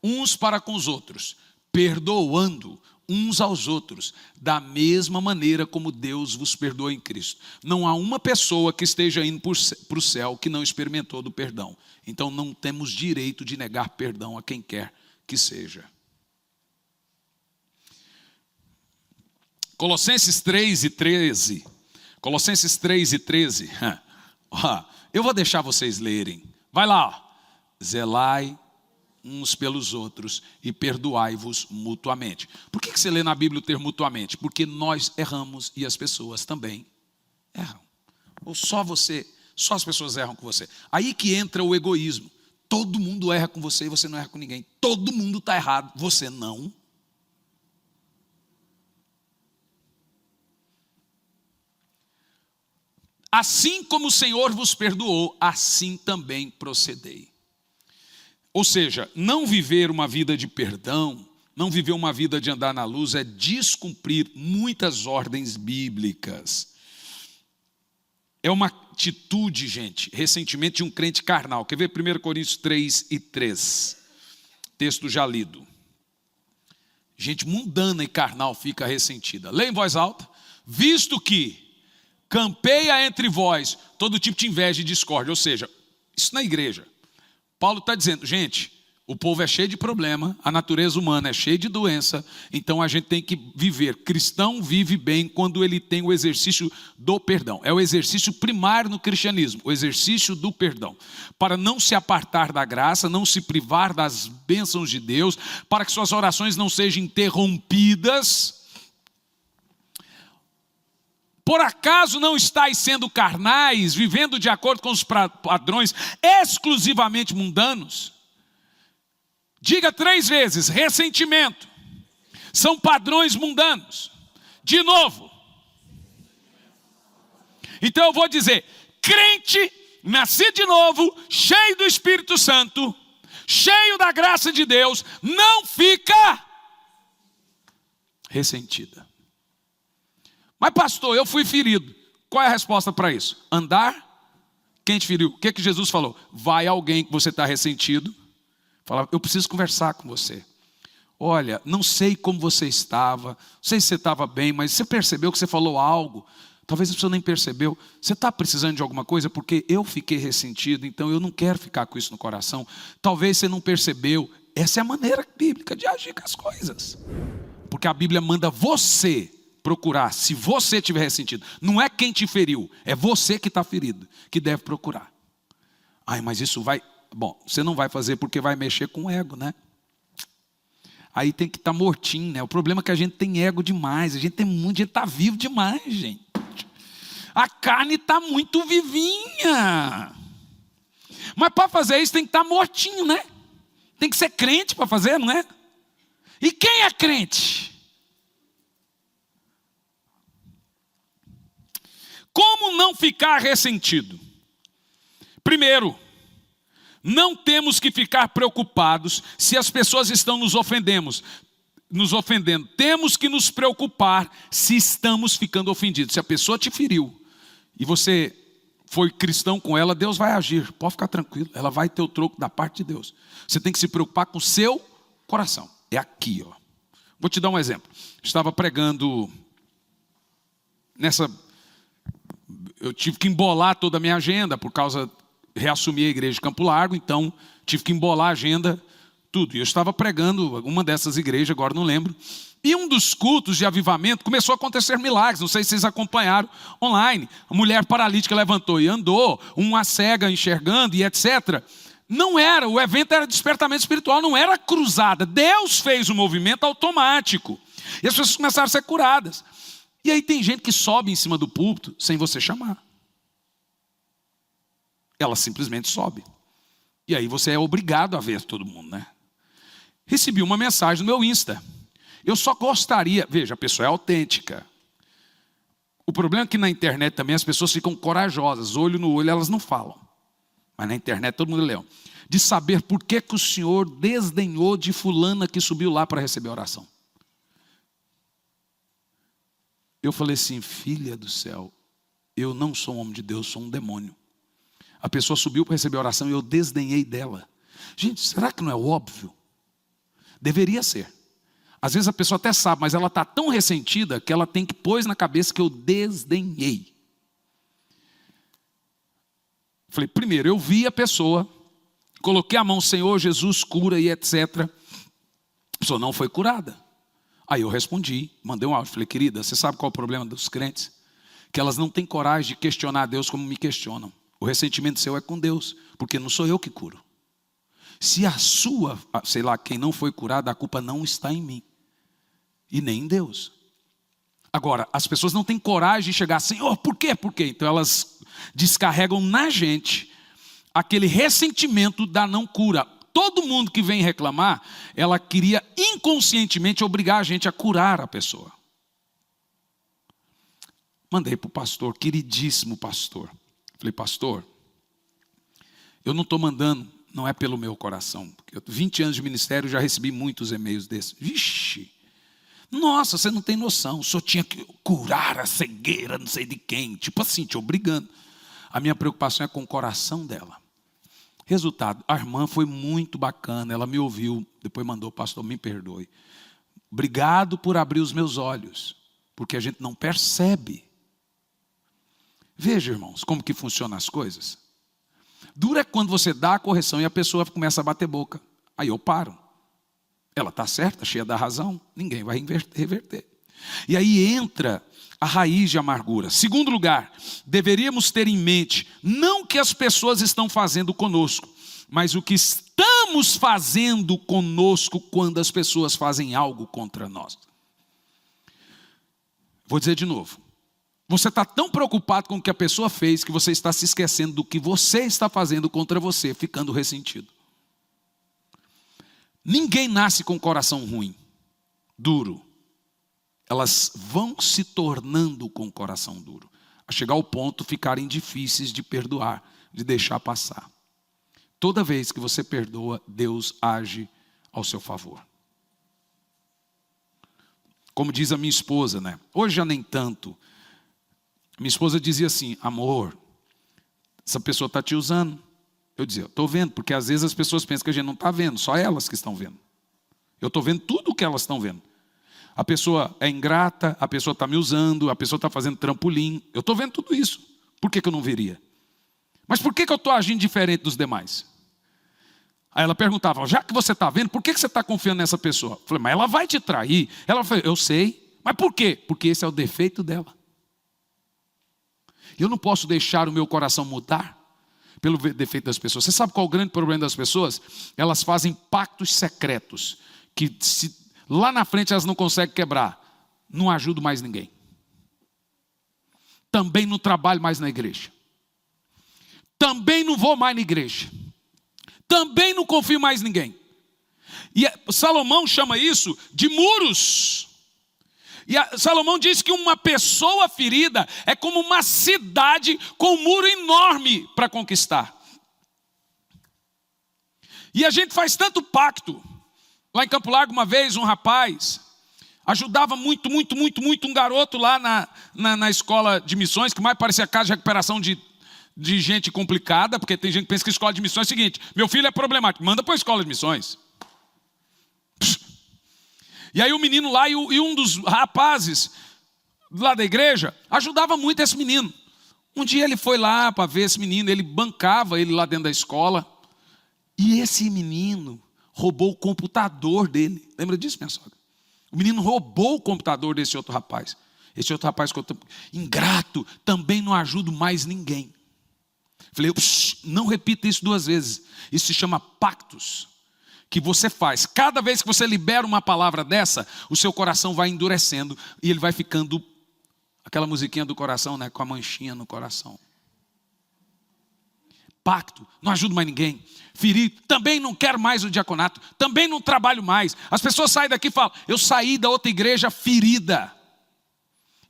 uns para com os outros, perdoando uns aos outros, da mesma maneira como Deus vos perdoou em Cristo. Não há uma pessoa que esteja indo para o céu que não experimentou do perdão. Então não temos direito de negar perdão a quem quer que seja. Colossenses 3:13. Colossenses 3:13. Eu vou deixar vocês lerem. Vai lá. Zelai uns pelos outros e perdoai-vos mutuamente. Por que você lê na Bíblia o termo mutuamente? Porque nós erramos e as pessoas também erram. Ou só as pessoas erram com você. Aí que entra o egoísmo. Todo mundo erra com você e você não erra com ninguém. Todo mundo está errado, você não. Assim como o Senhor vos perdoou, assim também procedei. Ou seja, não viver uma vida de perdão, não viver uma vida de andar na luz, é descumprir muitas ordens bíblicas. É uma atitude, gente, ressentimento de um crente carnal. Quer ver 1 Coríntios 3:3? Texto já lido. Gente mundana e carnal fica ressentida. Leia em voz alta. Visto que campeia entre vós todo tipo de inveja e discórdia. Ou seja, isso na igreja. Paulo está dizendo, gente, o povo é cheio de problema, a natureza humana é cheia de doença, então a gente tem que viver. Cristão vive bem quando ele tem o exercício do perdão. É o exercício primário no cristianismo, o exercício do perdão. Para não se apartar da graça, não se privar das bênçãos de Deus, para que suas orações não sejam interrompidas. Por acaso não estáis sendo carnais, vivendo de acordo com os padrões exclusivamente mundanos? Diga 3 vezes, ressentimento. São padrões mundanos. De novo. Então eu vou dizer, crente, nascido de novo, cheio do Espírito Santo, cheio da graça de Deus, não fica ressentida. Mas pastor, eu fui ferido. Qual é a resposta para isso? Andar? Quem te feriu? O que Jesus falou? Vai alguém que você está ressentido. Fala, eu preciso conversar com você. Olha, não sei como você estava. Não sei se você estava bem, mas você percebeu que você falou algo. Talvez a pessoa nem percebeu. Você está precisando de alguma coisa? Porque eu fiquei ressentido, então eu não quero ficar com isso no coração. Talvez você não percebeu. Essa é a maneira bíblica de agir com as coisas. Porque a Bíblia manda você procurar, se você tiver ressentido. Não é quem te feriu, é você que está ferido, que deve procurar. Ai, mas isso vai... Bom, você não vai fazer porque vai mexer com o ego, né? Aí tem que estar mortinho, né? O problema é que a gente tem ego demais, a gente está vivo demais, gente. A carne está muito vivinha. Mas para fazer isso tem que estar mortinho, né? Tem que ser crente para fazer, não é? E quem é crente? Como não ficar ressentido? Primeiro, não temos que ficar preocupados se as pessoas estão nos ofendendo. Temos que nos preocupar se estamos ficando ofendidos. Se a pessoa te feriu e você foi cristão com ela, Deus vai agir. Pode ficar tranquilo, ela vai ter o troco da parte de Deus. Você tem que se preocupar com o seu coração. É aqui, ó. Vou te dar um exemplo. Estava pregando eu tive que embolar toda a minha agenda por causa, reassumi a igreja de Campo Largo, então tive que embolar a agenda, tudo. E eu estava pregando uma dessas igrejas, agora não lembro. E um dos cultos de avivamento começou a acontecer milagres, não sei se vocês acompanharam online. A mulher paralítica levantou e andou, uma cega enxergando e etc. O evento era despertamento espiritual, não era cruzada. Deus fez um movimento automático. E as pessoas começaram a ser curadas. E aí tem gente que sobe em cima do púlpito sem você chamar. Ela simplesmente sobe. E aí você é obrigado a ver todo mundo, né? Recebi uma mensagem no meu Insta. Eu só gostaria... Veja, a pessoa é autêntica. O problema é que na internet também as pessoas ficam corajosas. Olho no olho elas não falam. Mas na internet todo mundo leu. De saber por que o Senhor desdenhou de fulana que subiu lá para receber a oração. Eu falei assim, filha do céu, eu não sou um homem de Deus, sou um demônio. A pessoa subiu para receber a oração e eu desdenhei dela. Gente, será que não é óbvio? Deveria ser. Às vezes a pessoa até sabe, mas ela está tão ressentida que ela tem que pôr na cabeça que eu desdenhei. Falei, primeiro, eu vi a pessoa, coloquei a mão, Senhor Jesus, cura e etc. A pessoa não foi curada. Aí eu respondi, mandei um áudio, falei, querida, você sabe qual é o problema dos crentes? Que elas não têm coragem de questionar a Deus como me questionam. O ressentimento seu é com Deus, porque não sou eu que curo. Se a sua, sei lá, quem não foi curado, a culpa não está em mim. E nem em Deus. Agora, as pessoas não têm coragem de chegar, Senhor, por quê? Por quê? Então elas descarregam na gente aquele ressentimento da não cura. Todo mundo que vem reclamar, ela queria inconscientemente obrigar a gente a curar a pessoa. Mandei para o pastor, queridíssimo pastor. Falei, pastor, eu não estou mandando, não é pelo meu coração. 20 anos de ministério, já recebi muitos e-mails desses. Vixe, nossa, você não tem noção, o senhor tinha que curar a cegueira, não sei de quem. Tipo assim, te obrigando. A minha preocupação é com o coração dela. Resultado, a irmã foi muito bacana, ela me ouviu, depois mandou, pastor, me perdoe. Obrigado por abrir os meus olhos, porque a gente não percebe. Veja, irmãos, como que funcionam as coisas. Dura é quando você dá a correção e a pessoa começa a bater boca. Aí eu paro. Ela está certa, cheia da razão, ninguém vai reverter. E aí entra a raiz de amargura. Segundo lugar, deveríamos ter em mente, não o que as pessoas estão fazendo conosco, mas o que estamos fazendo conosco quando as pessoas fazem algo contra nós. Vou dizer de novo. Você está tão preocupado com o que a pessoa fez que você está se esquecendo do que você está fazendo contra você, ficando ressentido. Ninguém nasce com o coração ruim, duro. Elas vão se tornando com o coração duro, a chegar ao ponto de ficarem difíceis de perdoar, de deixar passar. Toda vez que você perdoa, Deus age ao seu favor. Como diz a minha esposa, né? Hoje já nem tanto. Minha esposa dizia assim, amor, essa pessoa está te usando. Eu dizia, estou vendo, porque às vezes as pessoas pensam que a gente não está vendo, só elas que estão vendo. Eu estou vendo tudo o que elas estão vendo. A pessoa é ingrata, a pessoa está me usando, a pessoa está fazendo trampolim. Eu estou vendo tudo isso. Por que eu não veria? Mas por que eu estou agindo diferente dos demais? Aí ela perguntava, já que você está vendo, por que você está confiando nessa pessoa? Eu falei, mas ela vai te trair. Ela falou, eu sei. Mas por quê? Porque esse é o defeito dela. Eu não posso deixar o meu coração mudar pelo defeito das pessoas. Você sabe qual é o grande problema das pessoas? Elas fazem pactos secretos, que lá na frente elas não conseguem quebrar. Não ajudo mais ninguém. Também não trabalho mais na igreja. Também não vou mais na igreja. Também não confio mais em ninguém. E Salomão chama isso de muros. E Salomão diz que uma pessoa ferida é como uma cidade com um muro enorme para conquistar. E a gente faz tanto pacto. Lá em Campo Largo, uma vez, um rapaz ajudava muito um garoto lá na escola de missões, que mais parecia casa de recuperação de gente complicada, porque tem gente que pensa que escola de missões é o seguinte, meu filho é problemático, manda para a escola de missões. E aí o menino lá e um dos rapazes lá da igreja ajudava muito esse menino. Um dia ele foi lá para ver esse menino, ele bancava ele lá dentro da escola. E esse menino roubou o computador dele. Lembra disso, minha sogra? O menino roubou o computador desse outro rapaz. Esse outro rapaz ficou ingrato, também não ajudo mais ninguém. Falei, não repita isso 2 vezes. Isso se chama pactos. Que você faz. Cada vez que você libera uma palavra dessa, o seu coração vai endurecendo e ele vai ficando, aquela musiquinha do coração, né, com a manchinha no coração. Pacto, não ajudo mais ninguém. Feri, também não quero mais o diaconato, também não trabalho mais. As pessoas saem daqui e falam, eu saí da outra igreja ferida.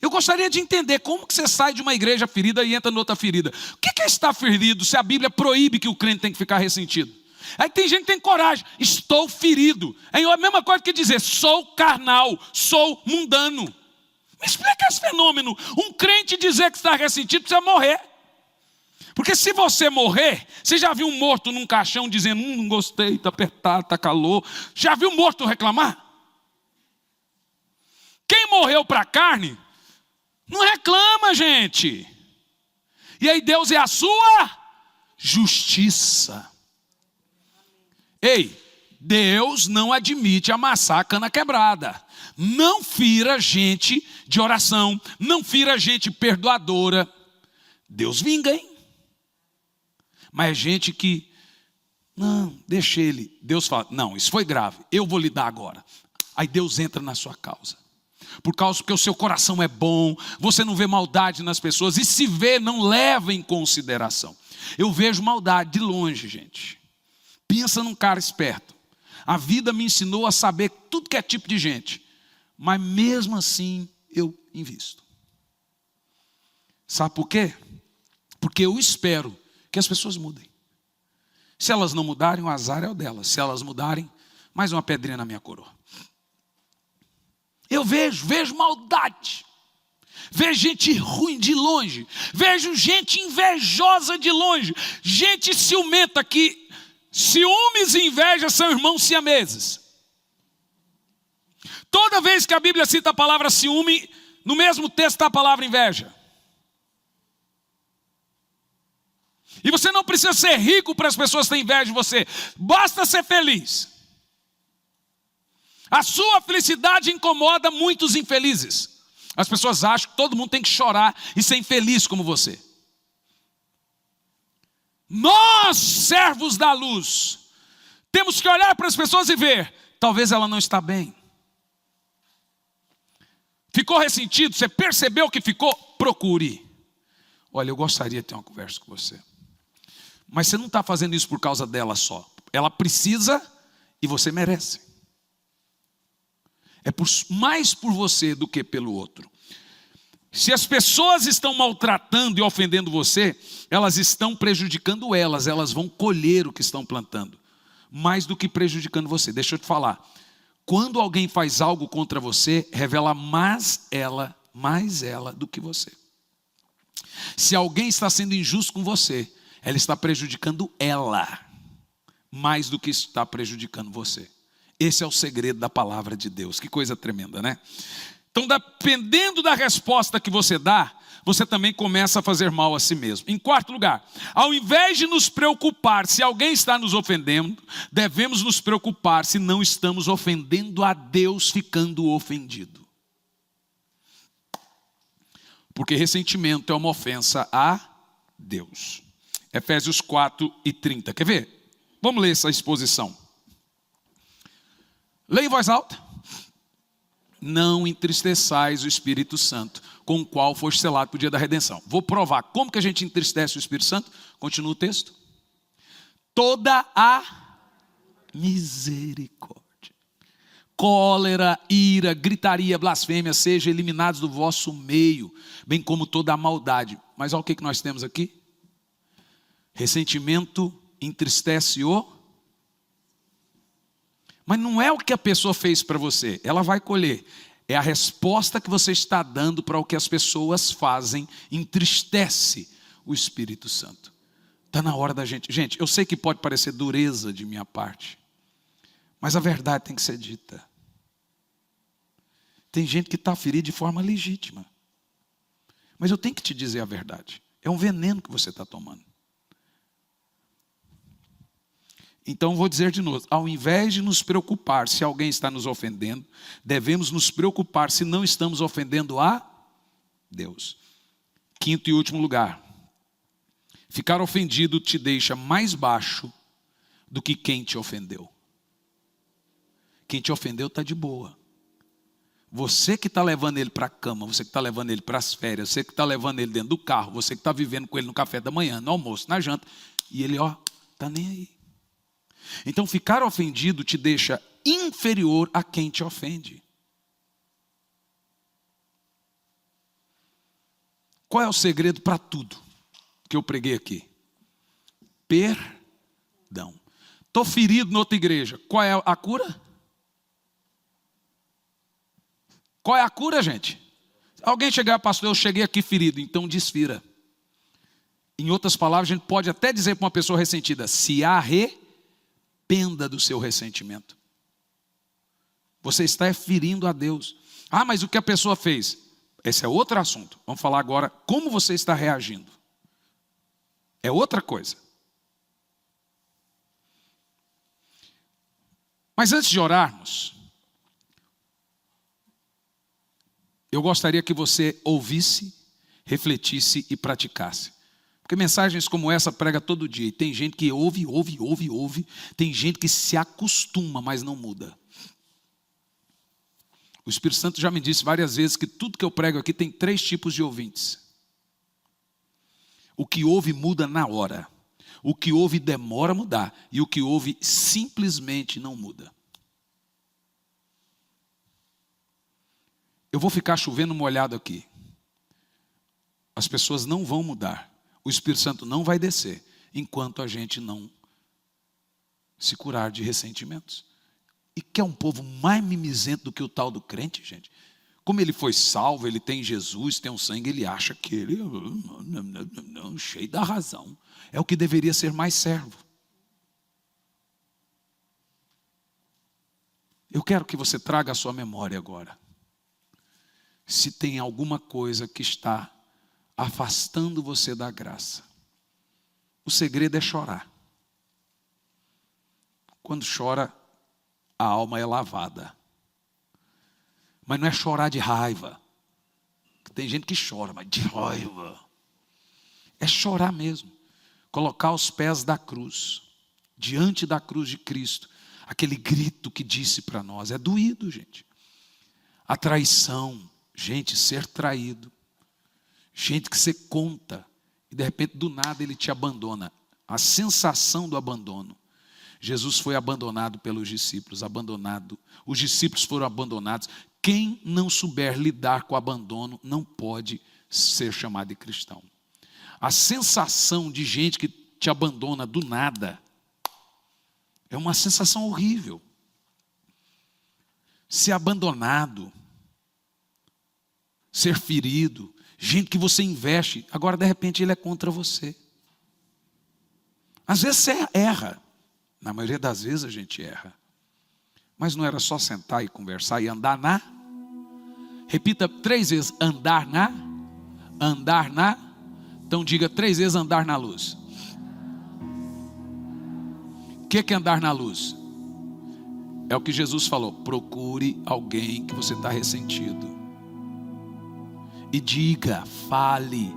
Eu gostaria de entender como que você sai de uma igreja ferida e entra em outra ferida. O que é estar ferido se a Bíblia proíbe que o crente tem que ficar ressentido? Aí tem gente que tem coragem, estou ferido. É a mesma coisa que dizer, sou carnal, sou mundano. Me explica esse fenômeno. Um crente dizer que está ressentido precisa morrer. Porque se você morrer, você já viu um morto num caixão dizendo, não gostei, está apertado, está calor. Já viu um morto reclamar? Quem morreu para a carne, não reclama, gente. E aí Deus é a sua justiça. Ei, Deus não admite amassar a cana quebrada. Não fira gente de oração, não fira gente perdoadora. Deus vinga, hein? Mas é gente que, não, deixa ele. Deus fala, não, isso foi grave, eu vou lidar agora. Aí Deus entra na sua causa. Porque o seu coração é bom, você não vê maldade nas pessoas, e se vê, não leva em consideração. Eu vejo maldade de longe, gente. Pensa num cara esperto. A vida me ensinou a saber tudo que é tipo de gente, mas mesmo assim eu invisto. Sabe por quê? Porque eu espero que as pessoas mudem. Se elas não mudarem, o azar é o delas. Se elas mudarem, mais uma pedrinha na minha coroa. Eu vejo maldade. Vejo gente ruim de longe. Vejo gente invejosa de longe. Gente ciumenta que ciúmes e inveja são irmãos siameses. Toda vez que a Bíblia cita a palavra ciúme, no mesmo texto está a palavra inveja. E você não precisa ser rico para as pessoas terem inveja de você. Basta ser feliz. A sua felicidade incomoda muitos infelizes. As pessoas acham que todo mundo tem que chorar e ser infeliz como você. Nós, servos da luz, temos que olhar para as pessoas e ver, talvez ela não está bem. Ficou ressentido? Você percebeu que ficou? Procure. Olha, eu gostaria de ter uma conversa com você. Mas você não está fazendo isso por causa dela só. Ela precisa e você merece. É mais por você do que pelo outro. Se as pessoas estão maltratando e ofendendo você, elas estão prejudicando elas vão colher o que estão plantando, mais do que prejudicando você. Deixa eu te falar, quando alguém faz algo contra você, revela mais ela do que você. Se alguém está sendo injusto com você, ela está prejudicando ela, mais do que está prejudicando você. Esse é o segredo da palavra de Deus. Que coisa tremenda, né? Então, dependendo da resposta que você dá, você também começa a fazer mal a si mesmo. Em quarto lugar, ao invés de nos preocupar se alguém está nos ofendendo, devemos nos preocupar se não estamos ofendendo a Deus ficando ofendido. Porque ressentimento é uma ofensa a Deus. Efésios 4:30. Quer ver? Vamos ler essa exposição. Leia em voz alta. Não entristeçais o Espírito Santo, com o qual foste selado para o dia da redenção. Vou provar como que a gente entristece o Espírito Santo. Continua o texto. Toda a misericórdia, cólera, ira, gritaria, blasfêmia, sejam eliminados do vosso meio, bem como toda a maldade. Mas olha o que nós temos aqui. Ressentimento entristece o... Mas não é o que a pessoa fez para você, ela vai colher. É a resposta que você está dando para o que as pessoas fazem, entristece o Espírito Santo. Está na hora da gente. Gente, eu sei que pode parecer dureza de minha parte, mas a verdade tem que ser dita. Tem gente que está ferida de forma legítima. Mas eu tenho que te dizer a verdade. É um veneno que você está tomando. Então vou dizer de novo, ao invés de nos preocupar se alguém está nos ofendendo, devemos nos preocupar se não estamos ofendendo a Deus. Quinto e último lugar, ficar ofendido te deixa mais baixo do que quem te ofendeu. Quem te ofendeu está de boa. Você que está levando ele para a cama, você que está levando ele para as férias, você que está levando ele dentro do carro, você que está vivendo com ele no café da manhã, no almoço, na janta, e ele está nem aí. Então ficar ofendido te deixa inferior a quem te ofende. Qual é o segredo para tudo que eu preguei aqui? Perdão. Estou ferido na outra igreja. Qual é a cura? Qual é a cura, gente? Alguém chegar, pastor, eu cheguei aqui ferido, então desfira. Em outras palavras, a gente pode até dizer para uma pessoa ressentida, se arrependa do seu ressentimento. Você está ferindo a Deus. Ah, mas o que a pessoa fez? Esse é outro assunto. Vamos falar agora como você está reagindo. É outra coisa. Mas antes de orarmos, eu gostaria que você ouvisse, refletisse e praticasse. Porque mensagens como essa prega todo dia. E tem gente que ouve. Tem gente que se acostuma, mas não muda. O Espírito Santo já me disse várias vezes que tudo que eu prego aqui tem 3 tipos de ouvintes. O que ouve muda na hora. O que ouve demora a mudar. E o que ouve simplesmente não muda. Eu vou ficar chovendo molhado aqui. As pessoas não vão mudar. O Espírito Santo não vai descer enquanto a gente não se curar de ressentimentos. E quer um povo mais mimizento do que o tal do crente, gente? Como ele foi salvo, ele tem Jesus, tem um sangue, ele acha que ele cheio da razão. É o que deveria ser mais servo. Eu quero que você traga a sua memória agora. Se tem alguma coisa que está afastando você da graça. O segredo é chorar. Quando chora, a alma é lavada. Mas não é chorar de raiva. Tem gente que chora, mas de raiva. É chorar mesmo. Colocar os pés da cruz, diante da cruz de Cristo. Aquele grito que disse para nós. É doído, gente. A traição. Gente, ser traído. Gente que você conta. E de repente, do nada, ele te abandona. A sensação do abandono. Jesus foi abandonado pelos discípulos. Abandonado. Os discípulos foram abandonados. Quem não souber lidar com o abandono não pode ser chamado de cristão. A sensação de gente que te abandona do nada é uma sensação horrível. Ser abandonado, ser ferido, gente que você investe, agora de repente ele é contra você. Às vezes você erra, na maioria das vezes a gente erra. Mas não era só sentar e conversar e andar na? Repita 3 vezes, andar na? Andar na? Então diga 3 vezes, andar na luz. O que é andar na luz? É o que Jesus falou, procure alguém que você está ressentido. E diga, fale,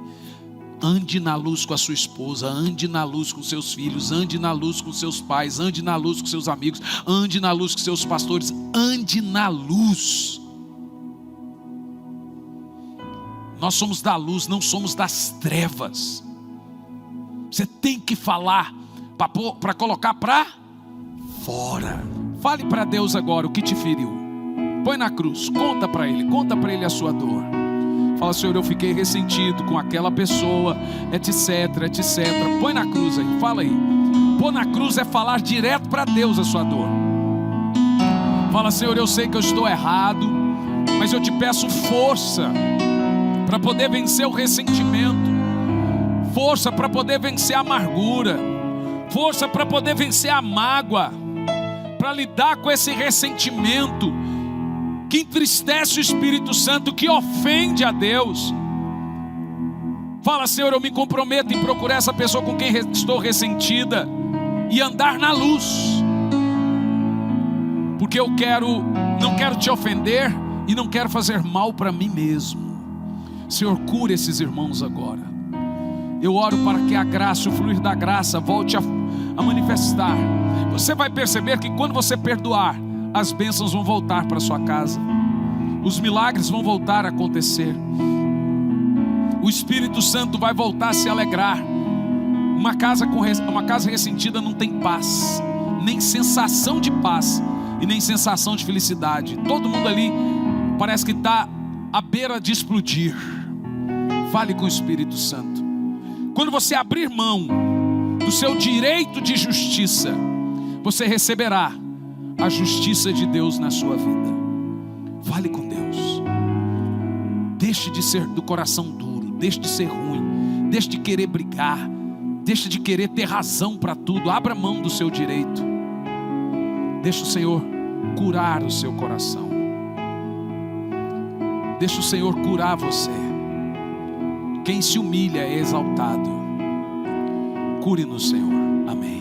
ande na luz com a sua esposa, ande na luz com seus filhos, ande na luz com seus pais, ande na luz com seus amigos, ande na luz com seus pastores, ande na luz. Nós somos da luz, não somos das trevas. Você tem que falar para colocar para fora. Fale para Deus agora o que te feriu. Põe na cruz, conta para Ele a sua dor. Fala, Senhor, eu fiquei ressentido com aquela pessoa, etc, etc. Põe na cruz aí, fala aí. Pôr na cruz é falar direto para Deus a sua dor. Fala, Senhor, eu sei que eu estou errado, mas eu te peço força para poder vencer o ressentimento, força para poder vencer a amargura, força para poder vencer a mágoa, para lidar com esse ressentimento que entristece o Espírito Santo, que ofende a Deus. Fala, Senhor, eu me comprometo em procurar essa pessoa com quem estou ressentida e andar na luz, porque eu não quero te ofender e não quero fazer mal para mim mesmo. Senhor, cura esses irmãos agora. Eu oro para que a graça, o fluir da graça volte a manifestar. Você vai perceber que quando você perdoar, as bênçãos vão voltar para sua casa. Os milagres vão voltar a acontecer. O Espírito Santo vai voltar a se alegrar. Uma casa ressentida não tem paz, nem sensação de paz e nem sensação de felicidade. Todo mundo ali parece que está à beira de explodir. Fale com o Espírito Santo. Quando você abrir mão do seu direito de justiça, você receberá a justiça de Deus na sua vida. Fale com Deus. Deixe de ser do coração duro, deixe de ser ruim, deixe de querer brigar, deixe de querer ter razão para tudo. Abra mão do seu direito. Deixe o Senhor curar o seu coração. Deixa o Senhor curar você. Quem se humilha é exaltado. Cure-nos, Senhor. Amém.